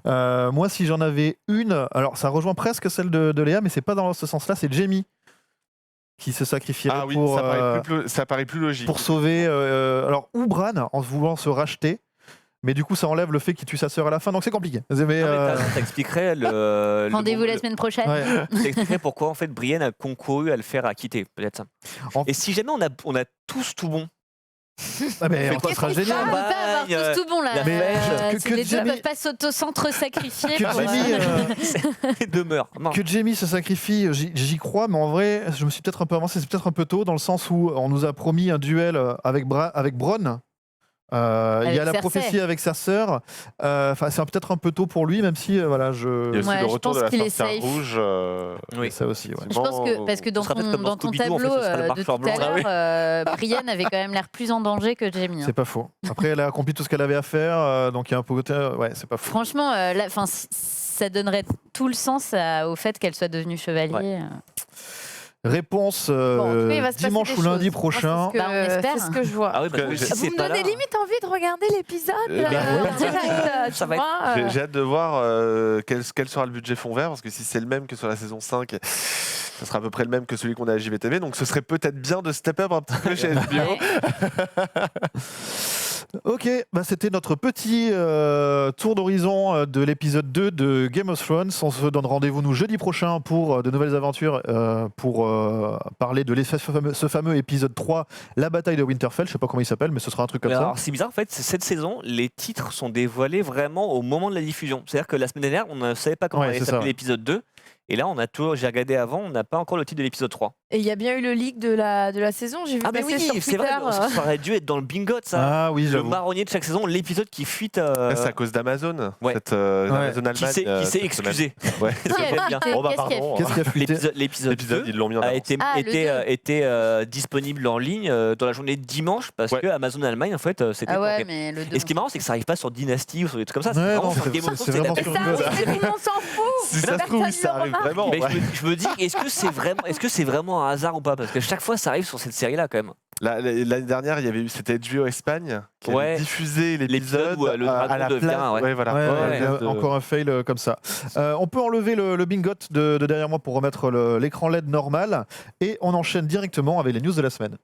Moi, si j'en avais une, alors ça rejoint presque celle de Léa, mais c'est pas dans ce sens-là, c'est Jaime qui se sacrifierait Ah oui, pour, ça paraît plus logique. pour sauver. Alors, ou Bran en voulant se racheter. Mais du coup, ça enlève le fait qu'il tue sa sœur à la fin, donc c'est compliqué. Mais, Non, mais t'expliquerais Rendez-vous la semaine prochaine. ouais. T'expliquerais pourquoi en fait Brienne a concouru à le faire acquitter, peut-être ça. En- Et si jamais on a tous tout bon, Ah, mais ça Qu'est-ce sera qu'on fait génial. On peut pas avoir Campagne, tous tout bon là. la Mais, flèche. que Les deux Jaime- peuvent pas s'entre-sacrifier. Que pour, Jaime, demeure. Non. Que Jaime se sacrifie, j'y crois, mais en vrai, je me suis peut-être un peu avancé, c'est peut-être un peu tôt, dans le sens où on nous a promis un duel avec Bronn. Il y a Avec la Cersei. prophétie avec sa sœur. Enfin, c'est peut-être un peu tôt pour lui, même si voilà, Il y a aussi Ouais, le je retour pense de la qu'il est sorcière safe. rouge. Oui. ça aussi. Ouais. Je pense que parce que dans Ce sera peut-être comme dans ton Scooby-Doo, en fait, tableau ce sera le de marqueur tout à blanc. l'heure, Brienne avait quand même l'air plus en danger que Jaime. hein. C'est pas faux. Après, elle a accompli tout ce qu'elle avait à faire, donc il y a un peu côté. Ouais, c'est pas faux. Franchement, ça donnerait tout le sens au fait qu'elle soit devenue chevalier. Ouais. Réponse Bon, en tout cas, il va se passer dimanche des ou lundi choses. prochain. Moi, Bah, on espère. c'est ce que je vois. Ah oui, parce que Vous si Vous c'est me pas donnez là, limite envie de regarder l'épisode Eh ben, en direct. Ça tu va être- vois, J'ai hâte de voir quel sera le budget fond vert, parce que si c'est le même que sur la saison 5, ça sera à peu près le même que celui qu'on a à JVTV, donc ce serait peut-être bien de step up un petit peu chez HBO. Ouais. Ok, bah c'était notre petit tour d'horizon de l'épisode 2 de Game of Thrones. On se donne rendez-vous nous jeudi prochain pour de nouvelles aventures, pour parler de ce fameux épisode 3, la bataille de Winterfell. Je sais pas comment il s'appelle, mais ce sera un truc comme Mais ça. alors, c'est bizarre, en fait, cette saison, les titres sont dévoilés vraiment au moment de la diffusion. C'est-à-dire que la semaine dernière, on ne savait pas comment Ouais, allait c'est s'appeler ça. l'épisode 2. Et là, j'ai regardé avant, on n'a pas encore le titre de l'épisode 3. Et il y a bien eu le leak de la saison. J'ai vu Ah, mais passer oui, sur c'est vrai, Twitter. ça aurait dû être dans le bingo, ça. Ah oui, Le j'avoue. marronnier de chaque saison, l'épisode qui fuite. C'est à cause d'Amazon, Ouais. Amazon Allemagne. Qui s'est cette excusé. semaine. Ouais. Qui a J'aime bien. fuité Oh bah Qu'est-ce qui a pardon. Qu'est-ce qui a fuité L'épisode L'épisode, 2 ils l'ont mis en a avance. été, Ah, le été disponible en ligne dans la journée de dimanche parce Ouais. que Amazon Allemagne, en fait, c'était. Ah ouais, bloqué. mais le 2. Et ce qui est marrant, c'est que ça arrive pas sur Dynasty ou sur des trucs comme ça. Ouais, C'est vraiment non, sur c'est- Game of c'est Thrones, vraiment c'est sur la- Game of Mais ça, mais tout le monde s'en fout. Si ça se Personne trouve, ne ça le arrive remarque. vraiment. Mais ouais. je me dis, est-ce que c'est vraiment un hasard ou pas? Parce que chaque fois, ça arrive sur cette série-là quand même. L'année dernière, il y avait eu, c'était HBO Espagne qui Ouais. avait diffusé l'épisode L'épisode où, le à la dragon devient, place. ouais. Voilà. Ouais, À la ouais, place de- encore un fail comme ça. On peut enlever le bingot de derrière moi pour remettre l'écran LED normal et on enchaîne directement avec les news de la semaine.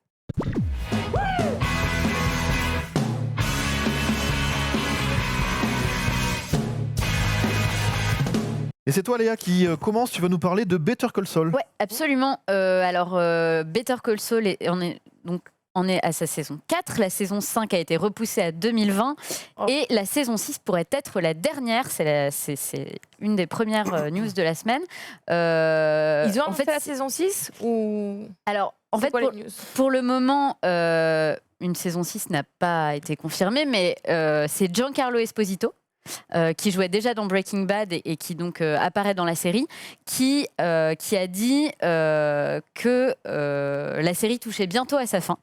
Et c'est toi Léa qui commence, tu vas nous parler de Better Call Saul. Ouais, absolument. Alors, Better Call Saul, on est à sa saison 4. La saison 5 a été repoussée à 2020. Oh. Et la saison 6 pourrait être la dernière. C'est une des premières news de la semaine. Ils ont en annoncé fait, la saison 6 ou alors, en c'est fait, quoi les news pour le moment, une saison 6 n'a pas été confirmée, mais c'est Giancarlo Esposito, qui jouait déjà dans Breaking Bad et qui donc apparaît dans la série, qui a dit que la série touchait bientôt à sa fin.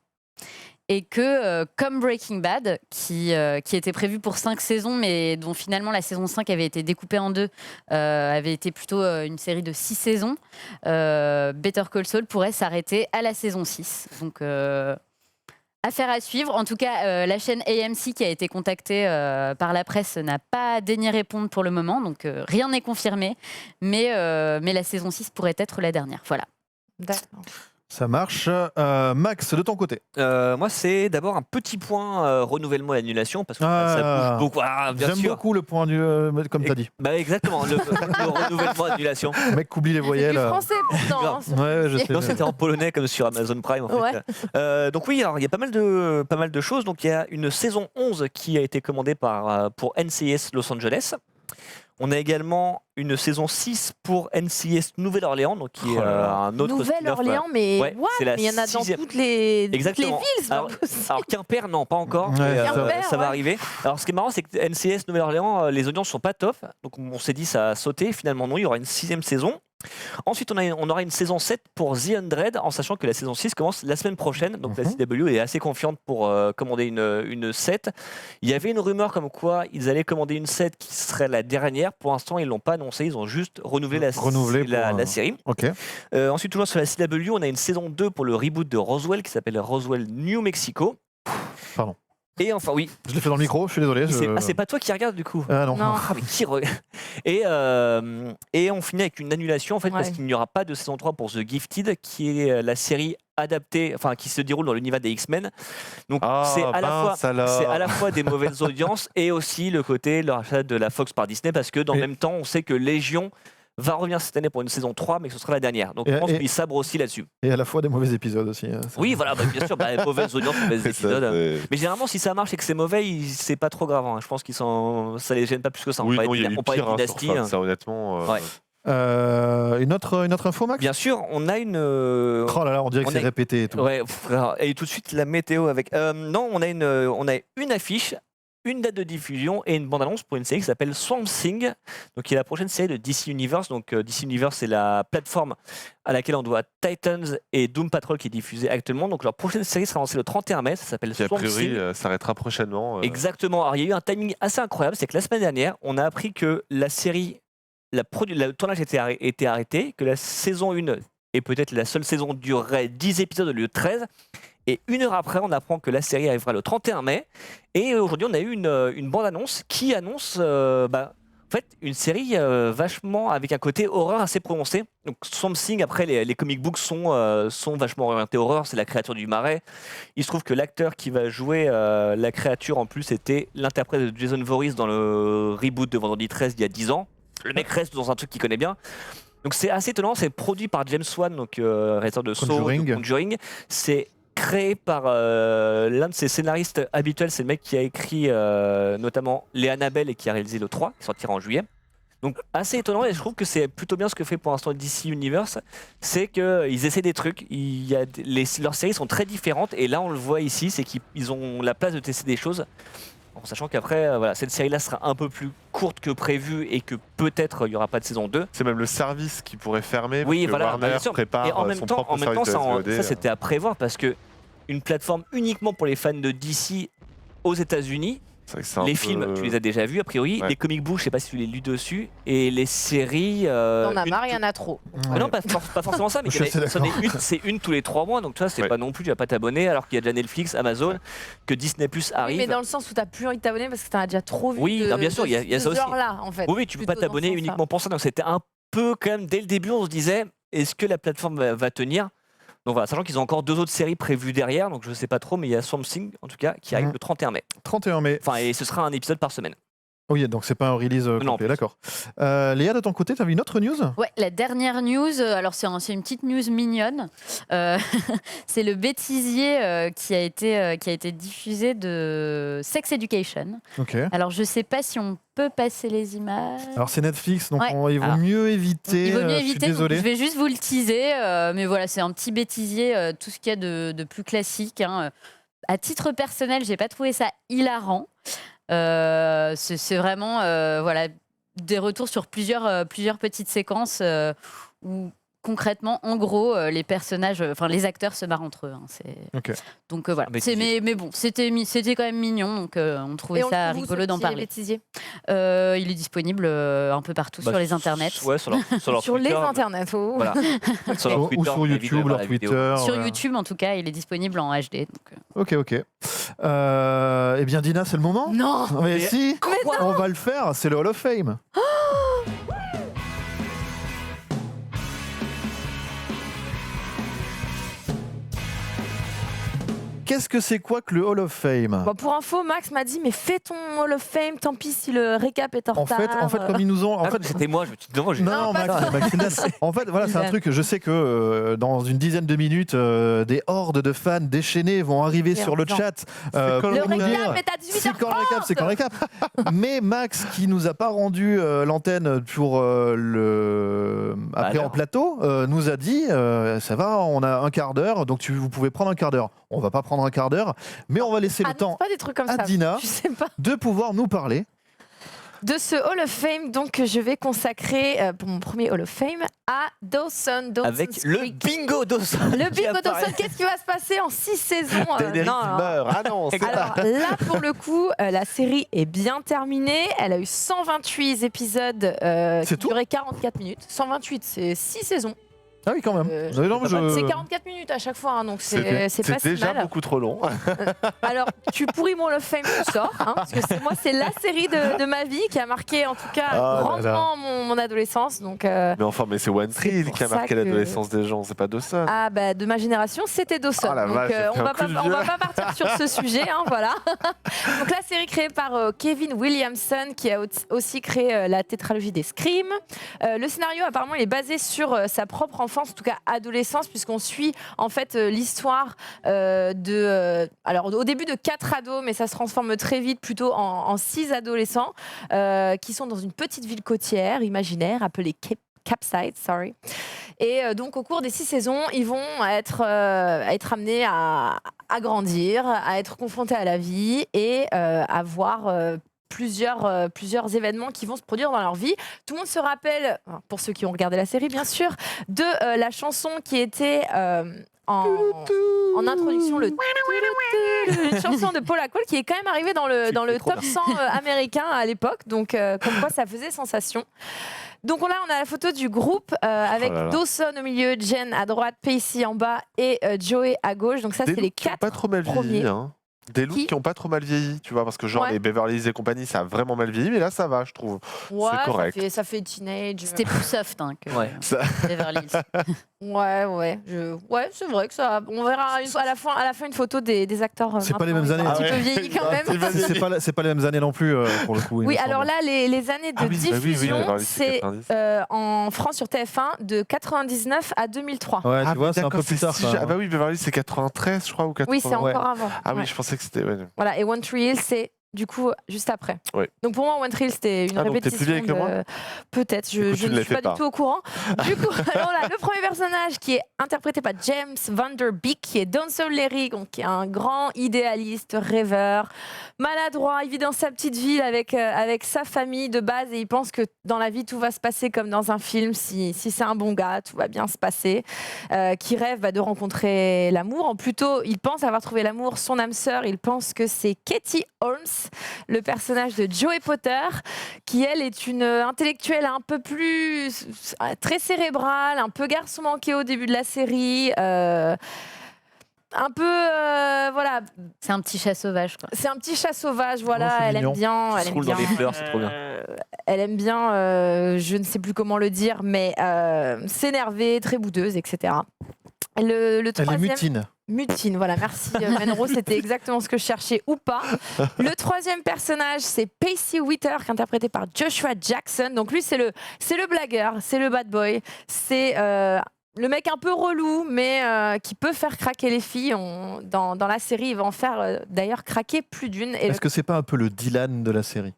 Et que, comme Breaking Bad, qui était prévu pour 5 saisons, mais dont finalement la saison 5 avait été découpée en 2, avait été plutôt une série de 6 saisons, Better Call Saul pourrait s'arrêter à la saison 6. Donc, affaire à suivre. En tout cas, la chaîne AMC qui a été contactée par la presse n'a pas daigné répondre pour le moment, donc rien n'est confirmé, mais la saison 6 pourrait être la dernière. Voilà. D'accord. Ça marche. Max, de ton côté. Moi, c'est d'abord un petit point renouvellement et annulation parce que ça bouge beaucoup. Ah, bien J'aime sûr. beaucoup le point du comme tu as dit. Bah, exactement, le renouvellement annulation. Le mec qui oublie les C'est voyelles. du français pourtant. hein, ce Ouais, je sais. Non, c'était en polonais comme sur Amazon Prime en fait. Ouais. Donc oui, alors il y a pas mal de choses. Donc il y a une saison 11 qui a été commandée pour NCIS Los Angeles. On a également une saison 6 pour NCIS Nouvelle-Orléans, donc qui est un autre Nouvelle-Orléans, spin-off, mais ouais, what, c'est la mais il y en a dans 6e. toutes les villes, Exactement. c'est pas possible. Alors Quimper, non, pas encore. Ouais, mais, Quimper, ça va ouais. arriver. Alors ce qui est marrant, c'est que NCIS Nouvelle-Orléans, les audiences sont pas top. Donc on s'est dit ça a sauté. Finalement non, il y aura une 6e saison. Ensuite, on aura une saison 7 pour The Undread, en sachant que la saison 6 commence la semaine prochaine. Donc la CW est assez confiante pour commander une 7. Il y avait une rumeur comme quoi ils allaient commander une 7 qui serait la dernière. Pour l'instant, ils ne l'ont pas annoncé. Ils ont juste renouvelé la série. Ok. Ensuite, toujours sur la CW, on a une saison 2 pour le reboot de Roswell qui s'appelle Roswell New Mexico. Pardon. Et enfin, oui. Je l'ai fait dans le micro, je suis désolé. C'est pas toi qui regarde du coup. Ah non. Non. Ah, mais qui et on finit avec une annulation en fait parce qu'il n'y aura pas de saison 3 pour The Gifted qui est la série adaptée, enfin qui se déroule dans l'univers des X-Men. Donc c'est à la fois des mauvaises audiences et aussi le côté le rachat de la Fox par Disney parce que dans le même temps on sait que Légion va revenir cette année pour une saison 3 mais que ce sera la dernière. Donc je pense qu'ils sabrent aussi là-dessus. Et à la fois des mauvais épisodes aussi. Oui voilà, bien sûr, mauvaises audiences, mauvais épisodes. Mais généralement si ça marche et que c'est mauvais, c'est pas trop grave. Hein. Je pense ça les gêne pas plus que ça. Oui, on parlait de Dynasty. Ça honnêtement. Ouais. Une autre info, Max? Bien sûr, on a une. Oh là là, on dirait que c'est répété et tout. Ouais, et tout de suite la météo avec. Non, on a une affiche, une date de diffusion et une bande-annonce pour une série qui s'appelle Swamp Thing, donc qui est la prochaine série de DC Universe. Donc DC Universe, c'est la plateforme à laquelle on doit Titans et Doom Patrol qui est diffusée actuellement. Donc leur prochaine série sera lancée le 31 mai. Ça s'appelle Swamp Thing. Qui a priori s'arrêtera prochainement. Exactement. Alors il y a eu un timing assez incroyable, c'est que la semaine dernière, on a appris que la série. Le tournage était arrêté, que la saison 1 et peut-être la seule saison durerait 10 épisodes au lieu de 13. Et une heure après, on apprend que la série arrivera le 31 mai. Et aujourd'hui, on a eu une bande-annonce qui annonce en fait, une série vachement avec un côté horreur assez prononcé. Donc Swamp Thing, après, les comic books sont vachement orientés horreur. C'est la créature du marais. Il se trouve que l'acteur qui va jouer la créature, en plus, était l'interprète de Jason Voorhees dans le reboot de Vendredi 13 il y a 10 ans. Le mec reste dans un truc qu'il connaît bien. Donc c'est assez étonnant, c'est produit par James Wan, donc réalisateur de Saw, de Conjuring. C'est créé par l'un de ses scénaristes habituels, c'est le mec qui a écrit notamment Les Annabelle et qui a réalisé le 3, qui sortira en juillet. Donc assez étonnant, et je trouve que c'est plutôt bien ce que fait pour l'instant DC Universe, c'est qu'ils essaient des trucs, leurs séries sont très différentes, et là on le voit ici, c'est qu'ils ont la place de tester des choses. En sachant qu'après, cette série-là sera un peu plus courte que prévu et que peut-être il n'y aura pas de saison 2. C'est même le service qui pourrait fermer. Oui, parce que Warner prépare et en même son temps, propre service de ça c'était à prévoir parce que une plateforme uniquement pour les fans de DC aux États-Unis. Les films, tu les as déjà vus a priori. Ouais. Les comic books, je sais pas si tu les lus dessus. Et les séries. On a marre, il y en a trop. Ouais. Non, pas forcément ça, mais c'est une tous les 3 mois. Donc, toi, c'est pas non plus, tu vas pas t'abonner alors qu'il y a déjà Netflix, Amazon, que Disney Plus arrive. Oui, mais dans le sens où tu n'as plus envie de t'abonner parce que tu en as déjà trop vu. Oui, bien sûr, il y a ça aussi. Là, en fait, oui, tu peux pas t'abonner uniquement pour ça. Donc, c'était un peu quand même, dès le début, on se disait est-ce que la plateforme va tenir? Donc voilà, sachant qu'ils ont encore 2 autres séries prévues derrière, donc je ne sais pas trop, mais il y a Swamp Thing, en tout cas, qui arrive le 31 mai. 31 mai. Enfin, et ce sera un épisode par semaine. Oui, donc c'est pas un release complet, d'accord. Léa, de ton côté, tu avais une autre news? Ouais, la dernière news, alors c'est une petite news mignonne. C'est le bêtisier qui a été diffusé de Sex Education. Okay. Alors je sais pas si on peut passer les images. Alors c'est Netflix, donc il vaut mieux éviter. Je suis désolée. Je vais juste vous le teaser, mais voilà, c'est un petit bêtisier, tout ce qu'il y a de plus classique. Hein. À titre personnel, j'ai pas trouvé ça hilarant. C'est vraiment voilà, des retours sur plusieurs petites séquences où concrètement, en gros, les personnages, enfin les acteurs se marrent entre eux. Hein, okay. Donc voilà. Mais bon, c'était quand même mignon, donc on trouvait ça rigolo d'en parler. Il est disponible un peu partout sur les internets. Ouais, sur leur sur Twitter, les internets. Voilà. Sur Twitter, ou sur YouTube, leur Twitter. Sur YouTube, en tout cas, il est disponible en HD. Donc, Ok. Eh bien, Dina, c'est le moment? Non. Mais si, on va le faire. C'est le Hall of Fame. Qu'est-ce que c'est quoi que le Hall of Fame? Bon, pour info, Max m'a dit mais fais ton Hall of Fame, tant pis si le récap est en En retard. fait, comme ils nous ont. Ah, mais c'était moi, je me suis dit, non, Non, pas Max, en fait, voilà, c'est un truc. Je sais que dans une dizaine de minutes, des hordes de fans déchaînés vont arriver sur le chat. Le pour nous récap dire- est à C'est quand le récap, 18h30. c'est quand le récap. Mais Max, qui nous a pas rendu l'antenne pour après en alors. plateau, nous a dit ça va, on a un quart d'heure, donc vous pouvez prendre un quart d'heure. On va pas prendre un quart d'heure, mais on va laisser le Annonce temps pas des trucs comme à ça. Dina Je sais pas. de pouvoir nous parler. De ce Hall of Fame, donc, que je vais consacrer pour mon premier Hall of Fame à Dawson's avec le Creek. bingo Dawson. Le qui bingo apparaît. Dawson, qu'est-ce qui va se passer en 6 saisons Daenerys non, qui meurt. Ah non, c'est Alors là, pour le coup, la série est bien terminée. Elle a eu 128 épisodes qui tout duraient 44 minutes. 128, c'est 6 saisons. Ah oui, quand même. Non, mais C'est 44 minutes à chaque fois, hein, donc c'est pas si déjà mal. beaucoup trop long. Alors, tu pourris mon Hall of Fame, tu sors, hein, parce que c'est la série de ma vie qui a marqué en tout cas Oh là grandement mon adolescence. Donc, Mais enfin, mais c'est One Tree pour qui a ça marqué que- l'adolescence des gens, c'est pas Dawson. ah bah de ma génération, c'était Dawson. Oh la donc vache, j'ai fait on un va plus pas, on vieux. va pas partir sur ce sujet, hein, voilà. Donc la série créée par Kevin Williamson, qui a aussi créé la tétralogie des Scream. Le scénario apparemment il est basé sur sa propre enfance, en tout cas adolescence, puisqu'on suit en fait l'histoire alors au début de 4 ados, mais ça se transforme très vite plutôt en 6 adolescents qui sont dans une petite ville côtière imaginaire appelée Capside, sorry. Et donc au cours des 6 saisons, ils vont être amenés à grandir, à être confrontés à la vie et à voir plusieurs événements qui vont se produire dans leur vie. Tout le monde se rappelle, pour ceux qui ont regardé la série bien sûr, de la chanson qui était en introduction, une chanson de Paula Cole qui est quand même arrivée dans le top 100 américain à l'époque, donc comme quoi ça faisait sensation. Donc là, on a la photo du groupe avec là là. Dawson au milieu, Jen à droite, Pacey en bas et Joey à gauche. Donc ça, Des c'est les looks qui ont 4 pas trop mal premiers. vieilli. Hein. Des looks Qui qui ont pas trop mal vieilli, tu vois, parce que genre Ouais. les Beverly Hills et compagnie, ça a vraiment mal vieilli, mais là ça va, je trouve. Ouais, c'est correct. ça fait teenage. C'était plus soft hein, que Ouais. Ça- Beverly Hills. Ouais, c'est vrai que ça. On verra à la fin une photo des acteurs. C'est pas les maintenant. mêmes Ils sont années. Un petit peu vieillis quand même. C'est pas les mêmes années non plus pour le coup. il Oui, me alors semble. là, les années de Ah oui, bah oui, diffusion, Beverly Hills, c'est c'est 90. en France sur TF1 de 99 à 2003. Ouais, Ah, tu vois, mais c'est un peu d'accord, plus tard. si ça, j'ai- hein. Ah bah oui, Beverly Hills, c'est 93, je crois, ou 80. Oui, c'est encore ouais. avant. Ah oui, Ouais. je pensais que c'était. Ouais. Voilà, et One Tree Hill, c'est du coup juste après. Ouais. Donc pour moi, One Tree Hill, c'était une Ah, donc t'es plus répétition. vieille que moi Peut-être, je Écoute, tu ne ne suis l'as pas fait du tout au courant. Du coup, alors là, le premier personnage qui est interprété par James Van Der Beek, qui est Dawson Leary, donc qui est un grand idéaliste, rêveur, maladroit. Il vit dans sa petite ville avec sa famille de base et il pense que dans la vie tout va se passer comme dans un film. Si c'est un bon gars, tout va bien se passer. Qui rêve de rencontrer l'amour. Plutôt, il pense avoir trouvé l'amour. Son âme sœur, il pense que c'est Katie Holmes, le personnage de Joey Potter, qui elle est une intellectuelle un peu plus très cérébrale, un peu garçon manqué au début de la série. Un peu, voilà, C'est un petit chat sauvage quoi. c'est un petit chat sauvage, voilà, Oh, c'est elle mignon. aime bien, Qui elle se aime roule dans bien, les fleurs, c'est trop bien. elle aime bien, je ne sais plus comment le dire, mais s'énerver, très boudeuse, etc. Le Elle est troisième, mutine. Mutine, voilà, merci Menro, c'était exactement ce que je cherchais ou pas. Le troisième personnage, c'est Pacey Witter, qui est interprété par Joshua Jackson. Donc lui, c'est le blagueur, c'est le bad boy, c'est le mec un peu relou, mais qui peut faire craquer les filles. Dans la série, il va en faire d'ailleurs craquer plus d'une. Et Est-ce que c'est pas un peu le Dylan de la série?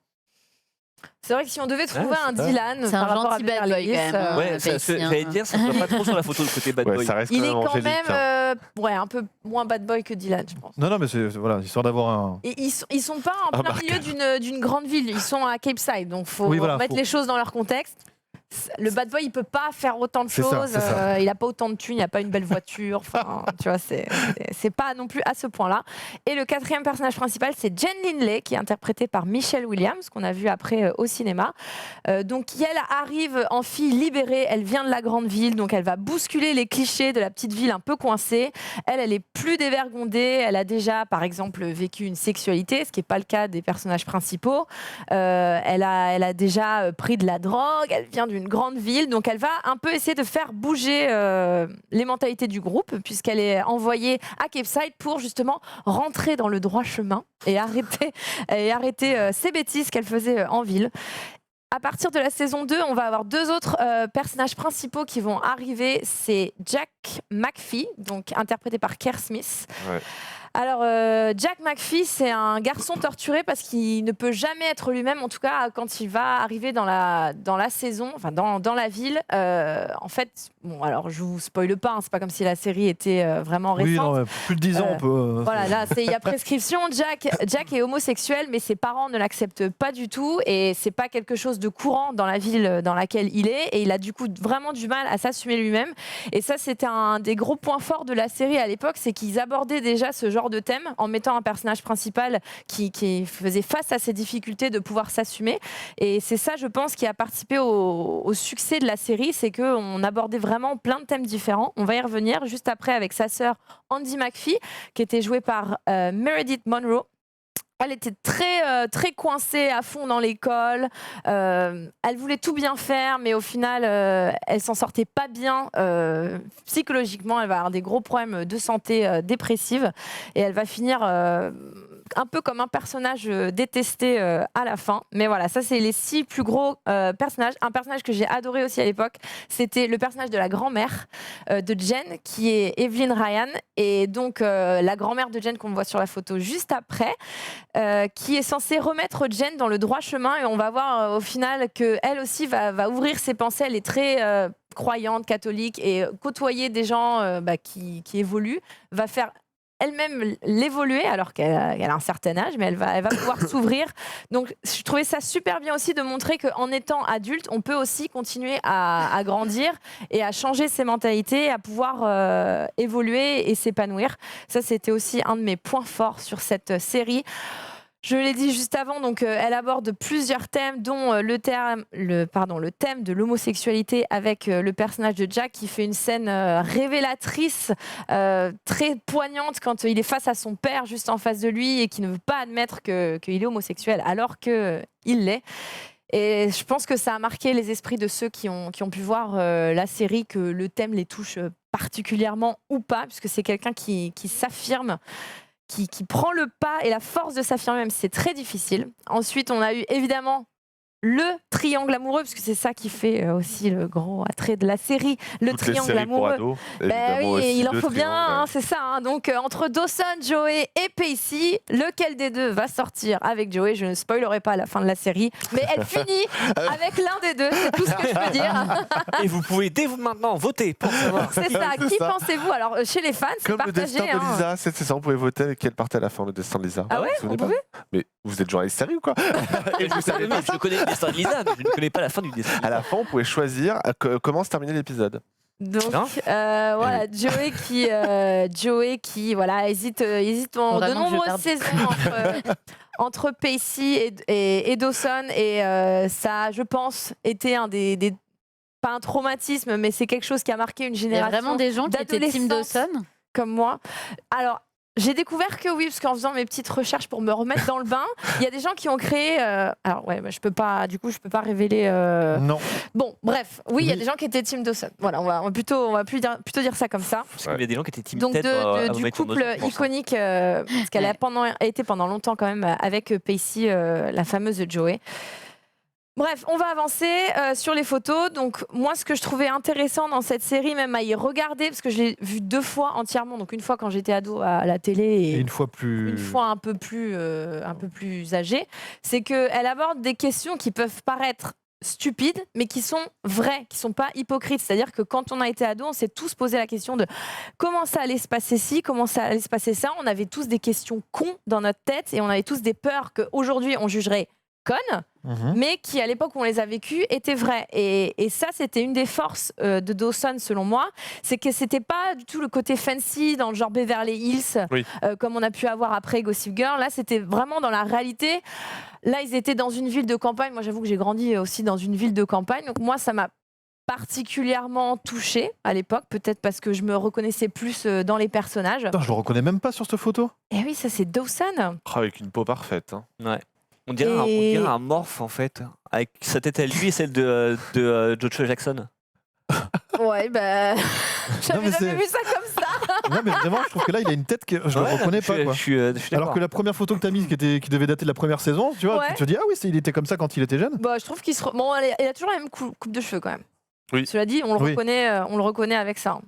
c'est vrai que si on devait trouver Ouais, un c'est ça. Dylan C'est par un rapport à gentil bad Beverly boy, quand Hills, même, hein. Ouais, Pacey, j'allais dire, ça ne pas trop sur la photo le côté bad Ouais, boy. ça reste il quand est même quand angélique. hein. même un peu moins bad boy que Dylan, je pense. Non, mais c'est voilà, histoire d'avoir un. Et ils sont pas en plein milieu d'une grande ville, ils sont à Cape Side, donc faut Oui, voilà, mettre faut- les choses dans leur contexte. Le bad boy, il peut pas faire autant de C'est ça, choses. c'est ça. Il a pas autant de thunes, il a pas une belle voiture. Enfin, tu vois, c'est pas non plus à ce point-là. Et le quatrième personnage principal, c'est Jen Lindley, qui est interprétée par Michelle Williams, qu'on a vu après au cinéma. Donc, qui elle arrive en fille libérée. Elle vient de la grande ville, donc elle va bousculer les clichés de la petite ville un peu coincée. Elle est plus dévergondée. Elle a déjà, par exemple, vécu une sexualité, ce qui n'est pas le cas des personnages principaux. Elle a déjà pris de la drogue. Elle vient d'une une grande ville, donc elle va un peu essayer de faire bouger les mentalités du groupe, puisqu'elle est envoyée à Cape Side pour justement rentrer dans le droit chemin et arrêter ces bêtises qu'elle faisait en ville. À partir de la saison 2, on va avoir 2 autres personnages principaux qui vont arriver. C'est Jack McPhee, donc interprété par Kerr Smith. Ouais. Alors, Jack McPhee, c'est un garçon torturé parce qu'il ne peut jamais être lui-même, en tout cas quand il va arriver dans la saison, enfin dans la ville. En fait, bon, alors je vous spoile pas, hein, c'est pas comme si la série était vraiment récente. Oui, non, mais plus de 10 ans, on peut. Voilà, là, il y a prescription. Jack est homosexuel, mais ses parents ne l'acceptent pas du tout et c'est pas quelque chose de courant dans la ville dans laquelle il est et il a du coup vraiment du mal à s'assumer lui-même. Et ça, c'était un des gros points forts de la série à l'époque, c'est qu'ils abordaient déjà ce genre de thème en mettant un personnage principal qui faisait face à ces difficultés de pouvoir s'assumer. Et c'est ça, je pense, qui a participé au succès de la série, c'est qu'on abordait vraiment plein de thèmes différents. On va y revenir juste après avec sa sœur Andy McPhee, qui était jouée par Meredith Monroe. Elle était très coincée à fond dans l'école. Elle voulait tout bien faire, mais au final, elle s'en sortait pas bien psychologiquement. Elle va avoir des gros problèmes de santé dépressive et elle va finir un peu comme un personnage détesté à la fin. Mais voilà, ça c'est les 6 plus gros personnages. Un personnage que j'ai adoré aussi à l'époque, c'était le personnage de la grand-mère de Jen, qui est Evelyn Ryan. Et donc la grand-mère de Jen qu'on voit sur la photo juste après, qui est censée remettre Jen dans le droit chemin. Et on va voir au final qu'elle aussi va ouvrir ses pensées. Elle est très croyante, catholique, et côtoyer des gens qui évoluent va faire elle-même l'évoluer alors qu'elle a un certain âge, mais elle va pouvoir s'ouvrir. Donc je trouvais ça super bien aussi de montrer qu'en étant adulte, on peut aussi continuer à grandir et à changer ses mentalités, à pouvoir évoluer et s'épanouir. Ça, c'était aussi un de mes points forts sur cette série. Je l'ai dit juste avant, donc elle aborde plusieurs thèmes, dont le thème de l'homosexualité avec le personnage de Jack qui fait une scène révélatrice, très poignante quand il est face à son père juste en face de lui et qui ne veut pas admettre qu'il est homosexuel alors qu'il l'est. Et je pense que ça a marqué les esprits de ceux qui ont pu voir la série, que le thème les touche particulièrement ou pas, puisque c'est quelqu'un qui s'affirme, qui prend le pas et la force de s'affirmer, même si c'est très difficile. Ensuite, on a eu évidemment le triangle amoureux, parce que c'est ça qui fait aussi le gros attrait de la série, le Toutes les triangle séries amoureux. pour ados, Ben évidemment oui, aussi il en le faut bien, triangle. hein, c'est ça. Hein. Donc entre Dawson, Joey et Pacey, lequel des deux va sortir avec Joey? Je ne spoilerai pas à la fin de la série, mais elle finit avec l'un des deux, c'est tout ce que je peux dire. Et vous pouvez dès maintenant voter pour savoir. C'est ça, C'est qui ça. pensez-vous? Alors chez les fans, c'est Comme le partagé. destin de Lisa, c'est ça, on pouvait voter avec quelle partait à la fin, le destin de Lisa. Ah ouais, Vous vous souvenez on pas pouvait. Mais vous êtes journaliste sérieux ou quoi? Et vous savez, mais je connais le destin de Lisa, mais je ne connais pas la fin du destin. À la fin, on pouvait choisir comment se terminait l'épisode. Donc Non voilà, Joey qui voilà, hésite en de Vraiment que je nombreuses perde. saisons entre Pacey et Dawson, et ça, je pense, était pas un traumatisme, mais c'est quelque chose qui a marqué une Il y a génération vraiment des gens qui étaient Team d'adolescentes Dawson. comme moi. Alors, j'ai découvert que oui, parce qu'en faisant mes petites recherches pour me remettre dans le bain, il y a des gens qui ont créé. Alors ouais, je peux pas révéler. Non. Bon, bref, oui, il y a Oui. des gens qui étaient Team Dawson. Voilà, on va plutôt dire ça comme ça. Parce qu'il y a des gens qui étaient team Donc Ted, du avec couple Amazon, je pense, hein. iconique, parce qu'elle a été pendant longtemps quand même avec Pacey, la fameuse Joey. Bref, on va avancer sur les photos. Donc moi, ce que je trouvais intéressant dans cette série, même à y regarder, parce que je l'ai vue 2 fois entièrement, donc une fois quand j'étais ado à la télé Et et une fois plus. une fois un peu plus âgée, c'est qu'elle aborde des questions qui peuvent paraître stupides, mais qui sont vraies, qui sont pas hypocrites. C'est-à-dire que quand on a été ado, on s'est tous posé la question de comment ça allait se passer ci, comment ça allait se passer ça. On avait tous des questions cons dans notre tête et on avait tous des peurs qu'aujourd'hui on jugerait connes, Mhm. mais qui à l'époque où on les a vécues étaient vraies. Et ça, c'était une des forces de Dawson selon moi, c'est que c'était pas du tout le côté fancy dans le genre Beverly Hills, Oui. comme on a pu avoir après Gossip Girl. Là, c'était vraiment dans la réalité. Là, ils étaient dans une ville de campagne. Moi, j'avoue que j'ai grandi aussi dans une ville de campagne, donc moi, ça m'a particulièrement touchée à l'époque, peut-être parce que je me reconnaissais plus dans les personnages. Putain, je le reconnais même pas sur cette photo. Et oui, ça c'est Dawson. Avec une peau parfaite. Hein. Ouais. On dirait un morph en fait, avec sa tête à lui et celle de Joshua Jackson. Ouais, bah. Non, J'avais mais jamais vu ça comme ça. Non, mais vraiment, je trouve que là, il a une tête que je ne Ouais, reconnais pas. Quoi. Je suis Alors d'accord. que la première photo que tu as mise, qui devait dater de la première saison, tu vois, Ouais. tu te dis, ah oui, il était comme ça quand il était jeune. Bah, je trouve qu'il se. Bon, il a toujours la même coupe de cheveux quand même. Oui. Cela dit, on le Oui. reconnaît avec ça.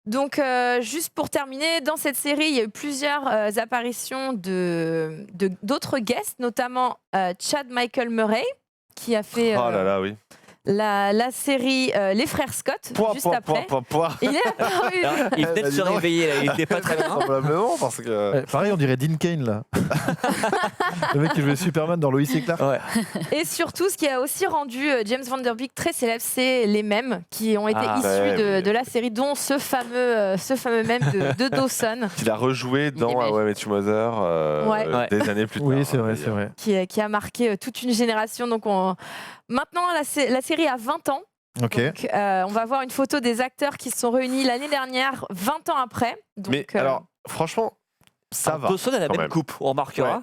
Donc, juste pour terminer, dans cette série, il y a eu plusieurs apparitions d'autres guests, notamment Chad Michael Murray, qui a fait Oh là là, oui. la série Les Frères Scott, juste après. Il est apparu. Alors, il venait de se réveiller, là, il était pas très bien. Probablement parce que. Pareil, on dirait Dean Cain, là. Le mec qui jouait Superman dans Lois et Clark. Ouais. Et surtout, ce qui a aussi rendu James Van Der Beek très célèbre, c'est les mèmes qui ont été issus ouais, de la série, dont ce fameux mème de Dawson, Il a rejoué dans Il est How I Met Your Mother Ouais. des années plus tard. Oui, c'est vrai, c'est vrai. qui a marqué toute une génération. Donc, maintenant, la série a 20 ans. Ok. Donc, on va voir une photo des acteurs qui se sont réunis l'année dernière, 20 ans après. Donc, Mais alors, franchement, ça va. Dawson a la quand même même. coupe, on remarquera.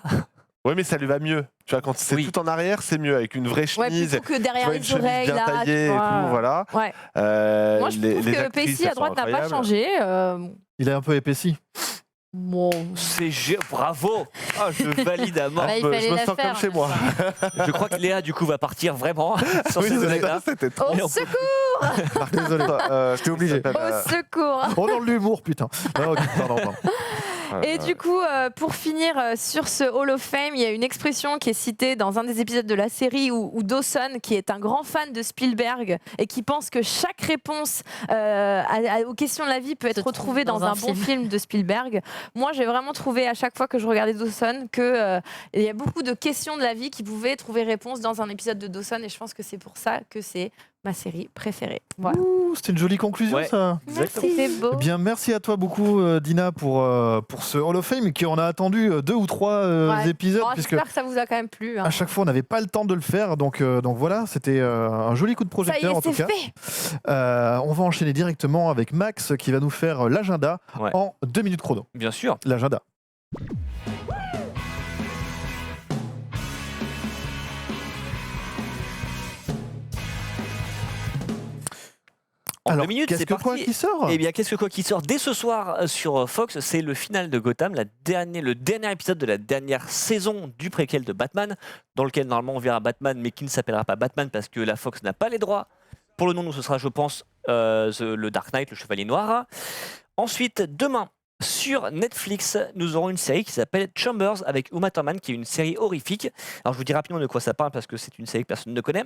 Oui, mais ça lui va mieux. Tu vois, quand c'est Oui. tout en arrière, c'est mieux avec une vraie ouais, chemise. plutôt que Tu derrière vois, une les chemise oreilles, bien là. taillée et tu vois. tout, voilà. Ouais. Moi, je trouve que actrices, Pacey à elles sont droite n'a pas incroyables. changé. Il est un peu épaissi. Bon. Bravo. Ah, je valide à mort. Bah, il Je me fallait la sens faire. comme chez moi. Je crois que Léa, du coup, va partir vraiment sur Oui, ces c'est années-là. ça, c'était trop. Au secours Désolé. J'étais obligé. Au secours Oh, dans l'humour, putain. Ah, ok, pardon. Et du coup, pour finir sur ce Hall of Fame, il y a une expression qui est citée dans un des épisodes de la série où Dawson, qui est un grand fan de Spielberg et qui pense que chaque réponse aux questions de la vie peut être retrouvée dans un bon film de Spielberg. Moi, j'ai vraiment trouvé à chaque fois que je regardais Dawson que il y a beaucoup de questions de la vie qui pouvaient trouver réponse dans un épisode de Dawson, et je pense que c'est pour ça que c'est ma série préférée. Voilà. Ouh, c'était une jolie conclusion, Ouais. ça. Exactement. C'est beau. Eh bien, merci à toi beaucoup, Dina, pour ce Hall of Fame, qui on a attendu 2 ou 3 Ouais. épisodes, Bon, puisque j'espère que ça vous a quand même plu. Hein. à chaque fois, on n'avait pas le temps de le faire. Donc voilà, c'était un joli coup de Ça y projecteur, est, en tout c'est cas. fait. On va enchaîner directement avec Max, qui va nous faire l'agenda Ouais. en 2 minutes chrono. Bien sûr. L'agenda. En Alors, 2 minutes, qu'est-ce c'est que parti. quoi qui sort Eh bien, qu'est-ce que quoi qui sort dès ce soir sur Fox, c'est le final de Gotham, le dernier épisode de la dernière saison du préquel de Batman, dans lequel normalement on verra Batman, mais qui ne s'appellera pas Batman parce que la Fox n'a pas les droits. Pour le nom, nous, ce sera, je pense, le Dark Knight, le Chevalier Noir. Ensuite, demain, sur Netflix, nous aurons une série qui s'appelle Chambers avec Uma Thurman, qui est une série horrifique. Alors, je vous dis rapidement de quoi ça parle parce que c'est une série que personne ne connaît.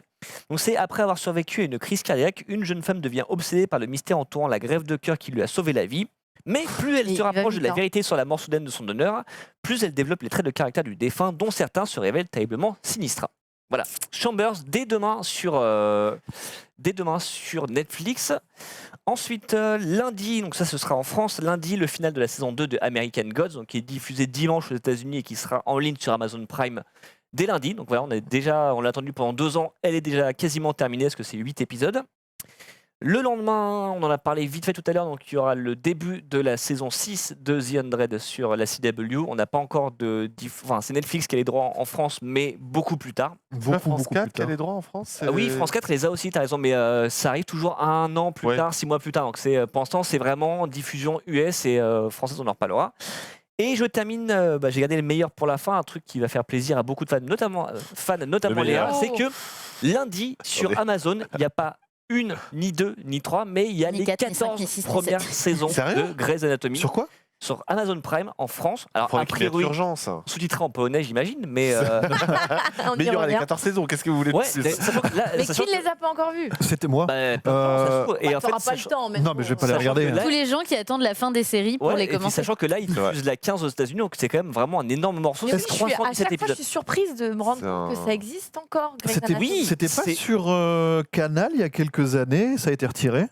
Donc, c'est après avoir survécu à une crise cardiaque, une jeune femme devient obsédée par le mystère entourant la greffe de cœur qui lui a sauvé la vie. Mais plus elle Il se va rapproche de vite, la hein. vérité sur la mort soudaine de son donneur, plus elle développe les traits de caractère du défunt, dont certains se révèlent terriblement sinistres. Voilà, Chambers dès demain sur Netflix. Ensuite, lundi, donc ça ce sera en France, lundi, le final de la saison 2 de American Gods, donc qui est diffusé dimanche aux États-Unis et qui sera en ligne sur Amazon Prime dès lundi. Donc voilà, on l'a attendu pendant 2 ans, elle est déjà quasiment terminée, parce que c'est 8 épisodes. Le lendemain, on en a parlé vite fait tout à l'heure, donc il y aura le début de la saison 6 de The Undread sur la CW. On n'a pas encore enfin, c'est Netflix qui a les droits en France, mais beaucoup plus tard. France 4 qui a les droits en France. Ah oui, France 4 les a aussi, tu as raison, mais ça arrive toujours 1 an plus Ouais. tard, 6 mois plus tard. Donc pour l'instant, c'est vraiment diffusion US et française, on en reparlera. Et je termine, j'ai gardé le meilleur pour la fin, un truc qui va faire plaisir à beaucoup de fans, notamment Le Léa, meilleur. c'est que lundi, sur Attendez. Amazon, il n'y a pas 1, ni 2, ni 3, mais il y a Ni les 4, ni 5, 14 ni 6, ni premières 7. saisons Sérieux de Grey's Anatomy Sur quoi sur Amazon Prime en France. Alors, Pour a les crimes priori, d'urgence. sous-titré en polonais, j'imagine, mais... On Mais y il y aura les revient. 14 saisons. Qu'est-ce que vous voulez de ouais, plus sachant que là, Mais sachant qui ne les a pas encore vus? C'était moi. que- bah, ça se trouve. Et Bah, en fait, t'auras pas le sachant- temps. Mais Non, mais je vais pas les sachant regarder. que hein. là, Tous les gens qui attendent la fin des séries pour Ouais, les et puis commencer. sachant que là, ils diffusent la 15 aux États-Unis, donc c'est quand même vraiment un énorme morceau. Mais C'est oui, à 317 chaque fois, je épisodes. suis surprise de me rendre C'est compte que un- ça existe encore. Grey's C'était Anatomy. C'était pas c'est- sur Canal il y a quelques années, ça a été retiré.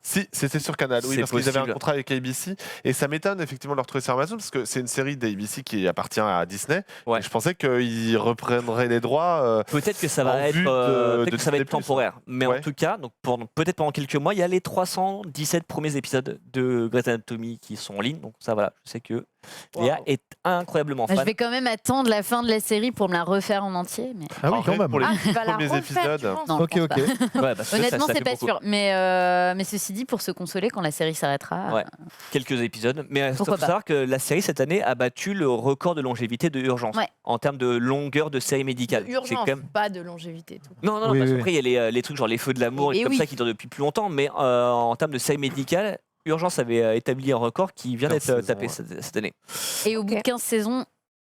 Si, c'était sur Canal, oui, C'est parce qu'ils avaient un possible. contrat avec ABC. Et ça m'étonne effectivement de le retrouver sur Amazon, parce que c'est une série d'ABC qui appartient à Disney. Ouais. Et je pensais qu'ils reprendraient les droits. Peut-être que ça en va vue être, de peut-être que ça va Disney+. être temporaire. Mais en Ouais. tout cas, donc peut-être pendant quelques mois, il y a les 317 premiers épisodes de Grey's Anatomy qui sont en ligne. Donc ça, voilà, je sais que Léa Wow. est incroyablement Bah, je fan. vais quand même attendre la fin de la série pour me la refaire en entier. Mais... Ah oui, En quand vrai, même. pour les Ah, tu vas la premiers refaire, épisodes. tu penses Non, Ok, je pense ok. pas. Ouais, parce que Honnêtement, ça c'est fait pas beaucoup. sûr. Mais ceci dit, pour se consoler quand la série s'arrêtera. Ouais. Quelques épisodes. Mais il faut Pourquoi pas. savoir que la série cette année a battu le record de longévité de Urgence Ouais. en termes de longueur de série médicale. C'est Urgence, quand même- pas de longévité. Tout. Non, non, Oui, parce oui, qu'après, il y a les trucs genre les feux de l'amour et, Et comme oui. ça qui durent depuis plus longtemps. Mais en termes de série médicale, Urgence avait établi un record qui vient 15 d'être tapé saisons, cette année. Et au bout de 15 saisons,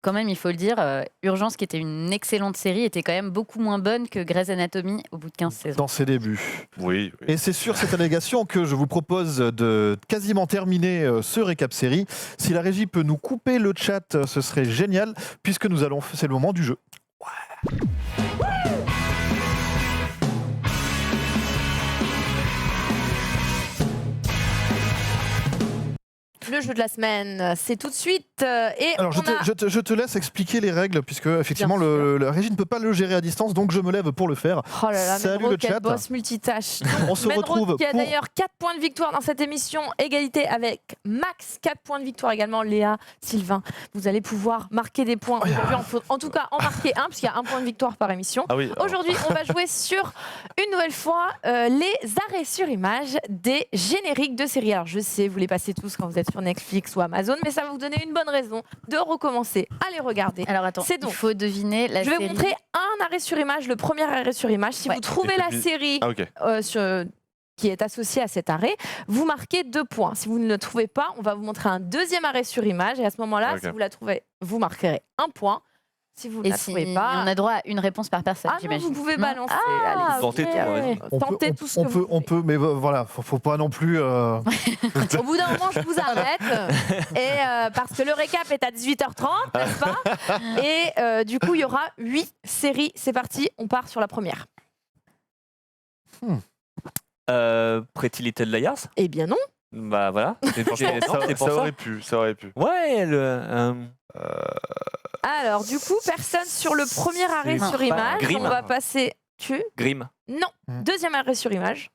quand même, il faut le dire, Urgence, qui était une excellente série, était quand même beaucoup moins bonne que Grey's Anatomy au bout de 15 saisons. Dans ses débuts. Oui, oui. Et c'est sur cette allégation que je vous propose de quasiment terminer ce récap série. Si la régie peut nous couper le chat, ce serait génial, puisque nous allons, c'est le moment du jeu. Le jeu de la semaine, c'est tout de suite. Et Alors, je on a... je te laisse expliquer les règles, puisque effectivement, Bien sûr. la régie ne peut pas le gérer à distance, donc je me lève pour le faire. Oh là là, Salut Menro, le quel chat. boss multitâche. On se Menro retrouve qui a pour... d'ailleurs 4 points de victoire dans cette émission, égalité avec Max, 4 points de victoire également, Léa, Sylvain. Vous allez pouvoir marquer des points aujourd'hui, en tout cas en marquer un, puisqu'il y a un point de victoire par émission. Ah oui. alors, Aujourd'hui, on va jouer sur, une nouvelle fois, les arrêts sur image des génériques de séries. Alors je sais, vous les passez tous quand vous êtes sur Netflix ou Amazon, mais ça va vous donner une bonne raison de recommencer à les regarder. Alors attends, C'est donc- il faut deviner la Je vais série. vous montrer un arrêt sur image, le premier arrêt sur image. Si Ouais. vous trouvez Et la puis- série Ah ok. qui est associée à cet arrêt, vous marquez 2 points. Si vous ne le trouvez pas, on va vous montrer un deuxième arrêt sur image. Et à ce moment-là, Ok. si vous la trouvez, vous marquerez 1 point. Si vous ne Et la si trouvez on pas... a droit à une réponse par personne, Ah non, j'imagine. vous pouvez Non. balancer. Ah, allez, Tentez ok. tout, ouais. Tentez tout ce que vous on voulez. peut, mais voilà, faut pas non plus... Au bout d'un moment, je vous arrête. Et parce que le récap est à 18h30, n'est-ce pas? Et du coup, il y aura 8 séries. C'est parti, on part sur la première. Pretty Little Liars. Eh bien non. Bah voilà. C'est non, c'est pour Ça ça. aurait pu, ça aurait pu. Ouais, Alors, du coup, personne sur le premier arrêt C'est sur pas image. Grimm. On va passer. Grimm. Non. Deuxième arrêt sur image.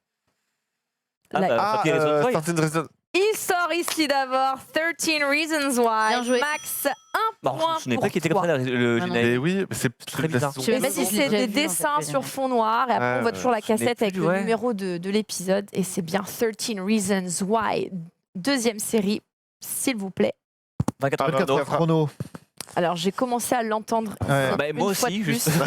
Ah, La- bah, 13 Reasons Why. 13 Reasons- Il sort ici d'abord 13 Reasons Why. Bien joué. Max, un Bon, point je n'ai pour pas qui était comme toi. ça le Ah non. générique. Mais oui, c'est Très la bizarre. saison Je sais Mais pas si si je c'est l'ai déjà des vu, en fait, dessins le sur générique. fond noir, et après on voit toujours la je n'ai cassette avec plus, le ouais. numéro de l'épisode, et c'est bien 13 Reasons Why. Deuxième série, s'il vous plaît. 24 Ah, 24 heures chrono. Alors j'ai commencé à l'entendre. Ouais. Bah, une moi fois aussi, de plus. juste. Ça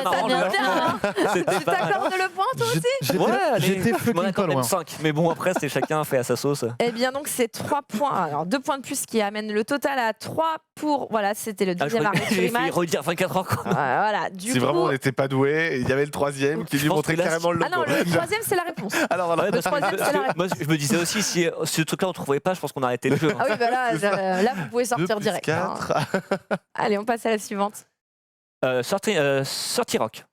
m'arrange vient vachement. bien, hein. C'était Tu pas mal. t'accordes le point, toi aussi J'étais Ouais, allez, j'étais je m'en fucking pas accorde même loin. 5. Mais bon, après, c'est chacun fait à sa sauce. Eh bien donc c'est 3 points. Alors 2 points de plus qui amènent le total à 3 pour... Voilà, c'était le Ah, je deuxième croyais arrêt que sur j'ai fait image. redire 24 ans. Quoi. Voilà, du Si coup... vraiment on n'était pas doué, il y avait le troisième qui Je lui pense montrait que là, carrément le Ah logo. non, le troisième c'est la réponse. Alors voilà. Ouais, parce que- troisième, parce c'est la que moi, je me disais aussi, si ce truc-là on ne trouvait pas, je pense qu'on arrêtait le jeu. hein. Ah oui, bah là vous pouvez sortir direct. hein. 4. Allez, on passe à la suivante. Sorti Rock.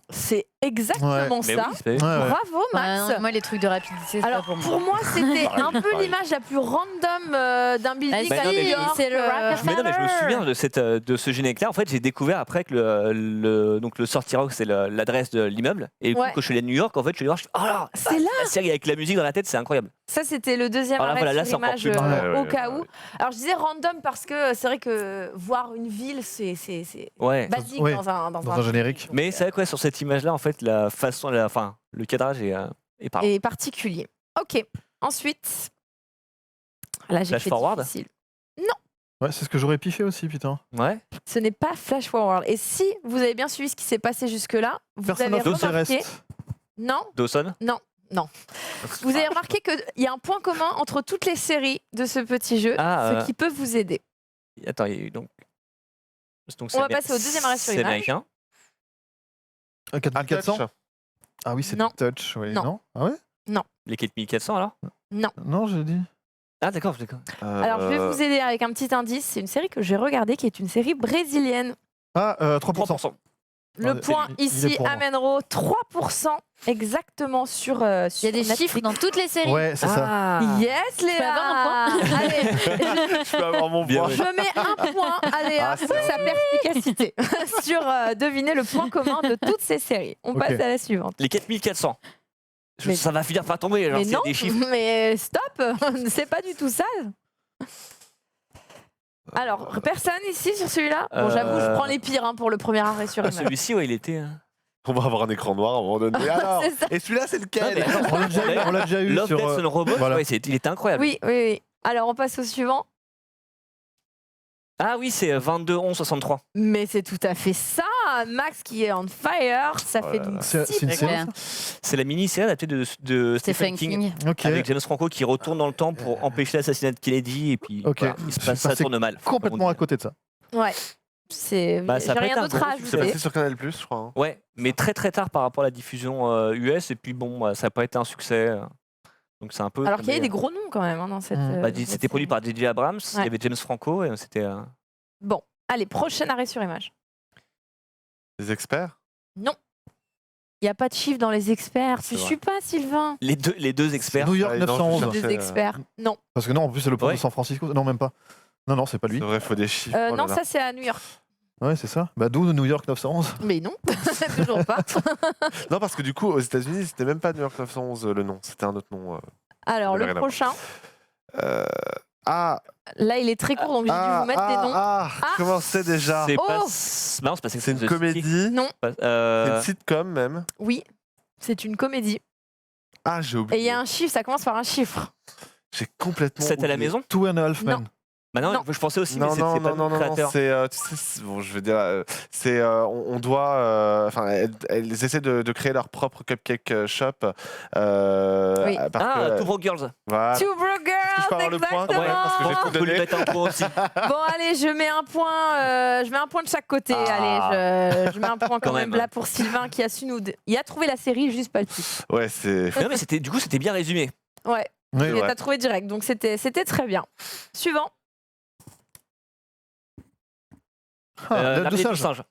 C'est exactement Mais ça. oui, c'est- Ouais, ouais. Bravo Ouais, Max. non, moi, les trucs de rapidité, c'est pas Alors pour pour moi. moi c'était un peu pareil. l'image la plus random d'un building Bah, à si, New York. c'est le Rockefeller. Mais non, mais je me souviens de ce générique-là. En fait, j'ai découvert après que donc le Sorti Rock, c'est l'adresse de l'immeuble. Et du coup, Ouais. quand je suis allé à New York, en fait, je suis allé voir, je suis oh là, C'est là. la série avec la musique dans la tête, c'est incroyable. Ça c'était le deuxième Alors là, arrêt voilà, là, sur c'est encore image plus marrant. au Ouais, cas ouais, où. ouais. Alors je disais random parce que c'est vrai que voir une ville c'est Ouais. basique Oui, dans un dans un générique. Mais c'est vrai que ouais, sur cette image-là, en fait, la façon, le cadrage est parlant. et particulier. Ok. Ensuite, là j'ai Flash fait forward. difficile. Ouais, c'est ce que j'aurais piffé aussi, putain. Ouais. Ce n'est pas Flash Forward. Et si vous avez bien suivi ce qui s'est passé jusque-là, vous Personne avez n'a fait remarqué. reste. Non, Dawson. vous avez remarqué qu'il y a un point commun entre toutes les séries de ce petit jeu, Ah, ce qui peut vous aider. Attends, il y a eu donc. On va passer au deuxième arrêt sur C'est image. américain. 4400 Ah oui, c'est Non. Touch, oui. Non. Ah ouais Les 4400 alors Non, j'ai dit. Ah, d'accord, d'accord. Alors je vais vous aider avec un petit indice. C'est une série que j'ai regardée qui est une série brésilienne. Ah, 3%. 3%. Le Ouais, point il est ici pour moi. amènera 3% exactement sur. Il y a des chiffres dans toutes les séries. Ouais, c'est ça. Ah. Yes, Léa. peux avoir un Allez, Je peux avoir mon Bien point. joué. je mets un point à Léa Ah, pour sa perspicacité sur deviner le point commun de toutes ces séries. On Ok. passe à la suivante. Les 4400. Mais- Ça va finir par tomber, genre, Mais c'est non, des chiffres. mais stop, c'est pas du tout ça. Alors, personne ici sur celui-là. Bon, j'avoue, je prends les pires pour le premier arrêt sur Ah, image. celui-ci, ouais, il était. On va avoir un écran noir à un moment donné. Alors, C'est ça. et celui-là, c'est lequel? On l'a déjà eu Love, sur. Death and Robots, voilà. ouais, il était incroyable. Oui, oui, oui. Alors, on passe au suivant. Ah oui, c'est 22-11-63. Mais c'est tout à fait ça. Max qui est on fire. Ça fait donc C'est une Très série. clair. C'est la mini-série adaptée de Stephen King. Ok. Avec James Franco qui retourne dans le temps pour empêcher l'assassinat de Kennedy et puis Ok. voilà, il se Je passe, suis ça passé tourne mal. Complètement à côté de ça. Ouais. C'est. Bah, ça J'ai a pas rien été un d'autre gros à succès. C'est ajouter. passé sur Canal+, je crois. Hein. Ouais, mais très très tard par rapport à la diffusion US et puis bon, ça n'a pas été un succès. Donc c'est un peu. Alors qu'il y avait tombé, des gros noms quand même dans cette. Mm. bah, cette c'était produit série. par DJ Abrams, il Ouais. y avait James Franco et c'était. Bon, allez, prochain arrêt sur image. Les experts? Non. Il n'y a pas de chiffre dans les experts. C'est Tu vrai. suis pas, Sylvain. Les deux experts. New York Ah, non, je 911. cherchais, Des experts. Non. Parce que non, en plus, c'est le pont Ouais. de San Francisco. Non, même pas. Non, c'est pas lui. C'est vrai, il faut des chiffres. Oh là Non, là. ça c'est à New York. Ouais, c'est ça. Bah, d'où New York 911. Mais non, toujours pas. Non, parce que du coup, aux États-Unis, c'était même pas New York 911 le nom, c'était un autre nom. Alors, Vous le verrez là-bas. prochain. Ah, Là, il est très court, donc j'ai dû vous mettre des noms. Ah, comment c'est déjà? C'est pas. Oh Non, c'est pas C'est une The City. comédie, Non, c'est Euh, une sitcom même. oui. C'est une comédie. Ah, j'ai Et il oublié. y a un chiffre, ça commence par un chiffre. J'ai complètement. 7 à la oublié. maison. Two and a Half Men. Bah non, Non. je pensais aussi, Non, mais non, c'est pas non, non, le non, créateur. c'est, tu sais, bon, je veux dire, c'est, on doit, enfin, elles essaient de créer leur propre cupcake shop. Oui. Parce Ah, que, Two Broke Girls. voilà. Two Broke Est-ce que je peux avoir Girls, le point? exactement. Ouais, parce que j'ai tout Faut lui donné. mettre un point aussi. Bon, allez, je mets un point de chaque côté. Ah. Allez, je mets un point quand Quand même même. là pour Sylvain qui a su nous. Il a trouvé la série, juste pas le titre. Ouais, c'est. Non, mais du coup, c'était bien résumé. Ouais, Oui. il Ouais. t'a trouvé direct, donc c'était très bien. Suivant. Ah, L'armée de des singes. singes.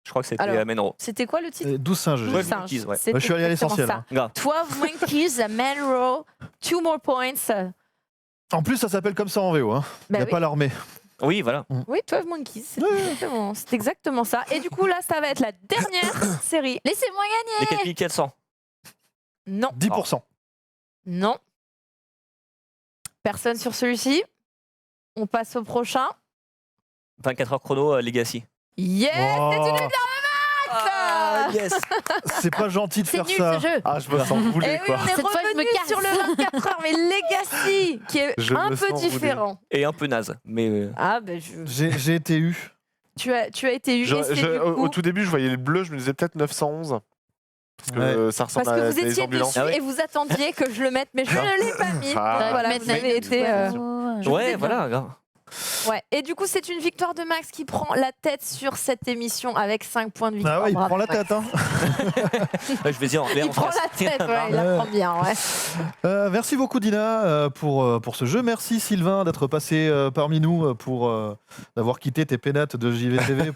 Je crois que c'était Alors, Menro. C'était quoi le titre 12 singes. j'ai Ouais, dit. Singe. Monkeys, ouais. C'était Je suis allé à exactement l'essentiel. ça. hein. Grave. 12 Monkeys, a Melrose, 2 more points. En plus, ça s'appelle comme ça en VO. Hein. Il Bah n'y a oui. pas l'armée. Oui, voilà. Oui, 12 Monkeys, c'est exactement ça. Et du coup, là, ça va être la dernière série. Laissez-moi Les gagner. 4400. Non, 10%. non. Personne sur celui-ci. On passe au prochain. 24 heures chrono, Legacy. Yes, Oh, c'est une victoire de Max. Ah, yes. c'est pas gentil de C'est faire nul ça. ce jeu. Ah, je me sens Et voulu, oui, quoi. on est Cette fois, je me revenu casse. sur le 24 heures, mais Legacy, qui est Je un me peu sens roulé. différent. Et un peu naze. Mais Ah, ben J'ai été eu. tu as été eu. Et c'est du Au coup, tout début, je voyais le bleu, je me disais peut-être 911. Parce que ça ressemble parce que à vous des étiez ambulances. dessus Ah ouais. et vous attendiez que je le mette, mais je ne l'ai pas mis. Ah. Donc voilà, Mettre vous la avez musique. été. ouais, voilà. Grave. Ouais. Et du coup, c'est une victoire de Max qui prend la tête sur cette émission avec 5 points de victoire. Ah ouais, il Bravo, prend la Max. tête. Hein. Ouais, je vais dire en Il prend la tête, ouais, il la prend bien. Ouais. Merci beaucoup Dina pour ce jeu. Merci Sylvain d'être passé parmi nous pour d'avoir quitté tes pénates de JVTV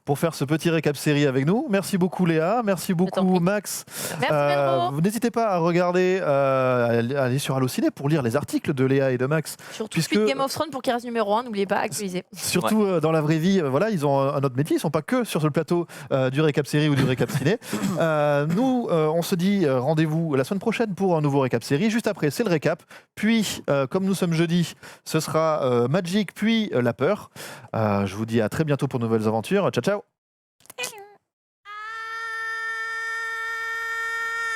pour faire ce petit récap série avec nous. Merci beaucoup Léa, merci t'en beaucoup prie. Max. Merci, Melro. Vous n'hésitez pas à regarder, aller sur Allociné pour lire les articles de Léa et de Max. Surtout Puisque- suite Game of Thrones pour qu'il reste numéro 1, n'oubliez pas, actualiser. Surtout dans la vraie vie, voilà, ils ont un autre métier, ils sont pas que sur le plateau du récap série ou du récap ciné. Nous, on se dit rendez-vous la semaine prochaine pour un nouveau récap série. Juste après, c'est le récap. Puis, comme nous sommes jeudi, ce sera Magic, puis La Peur. Je vous dis à très bientôt pour de nouvelles aventures. Ciao, ciao.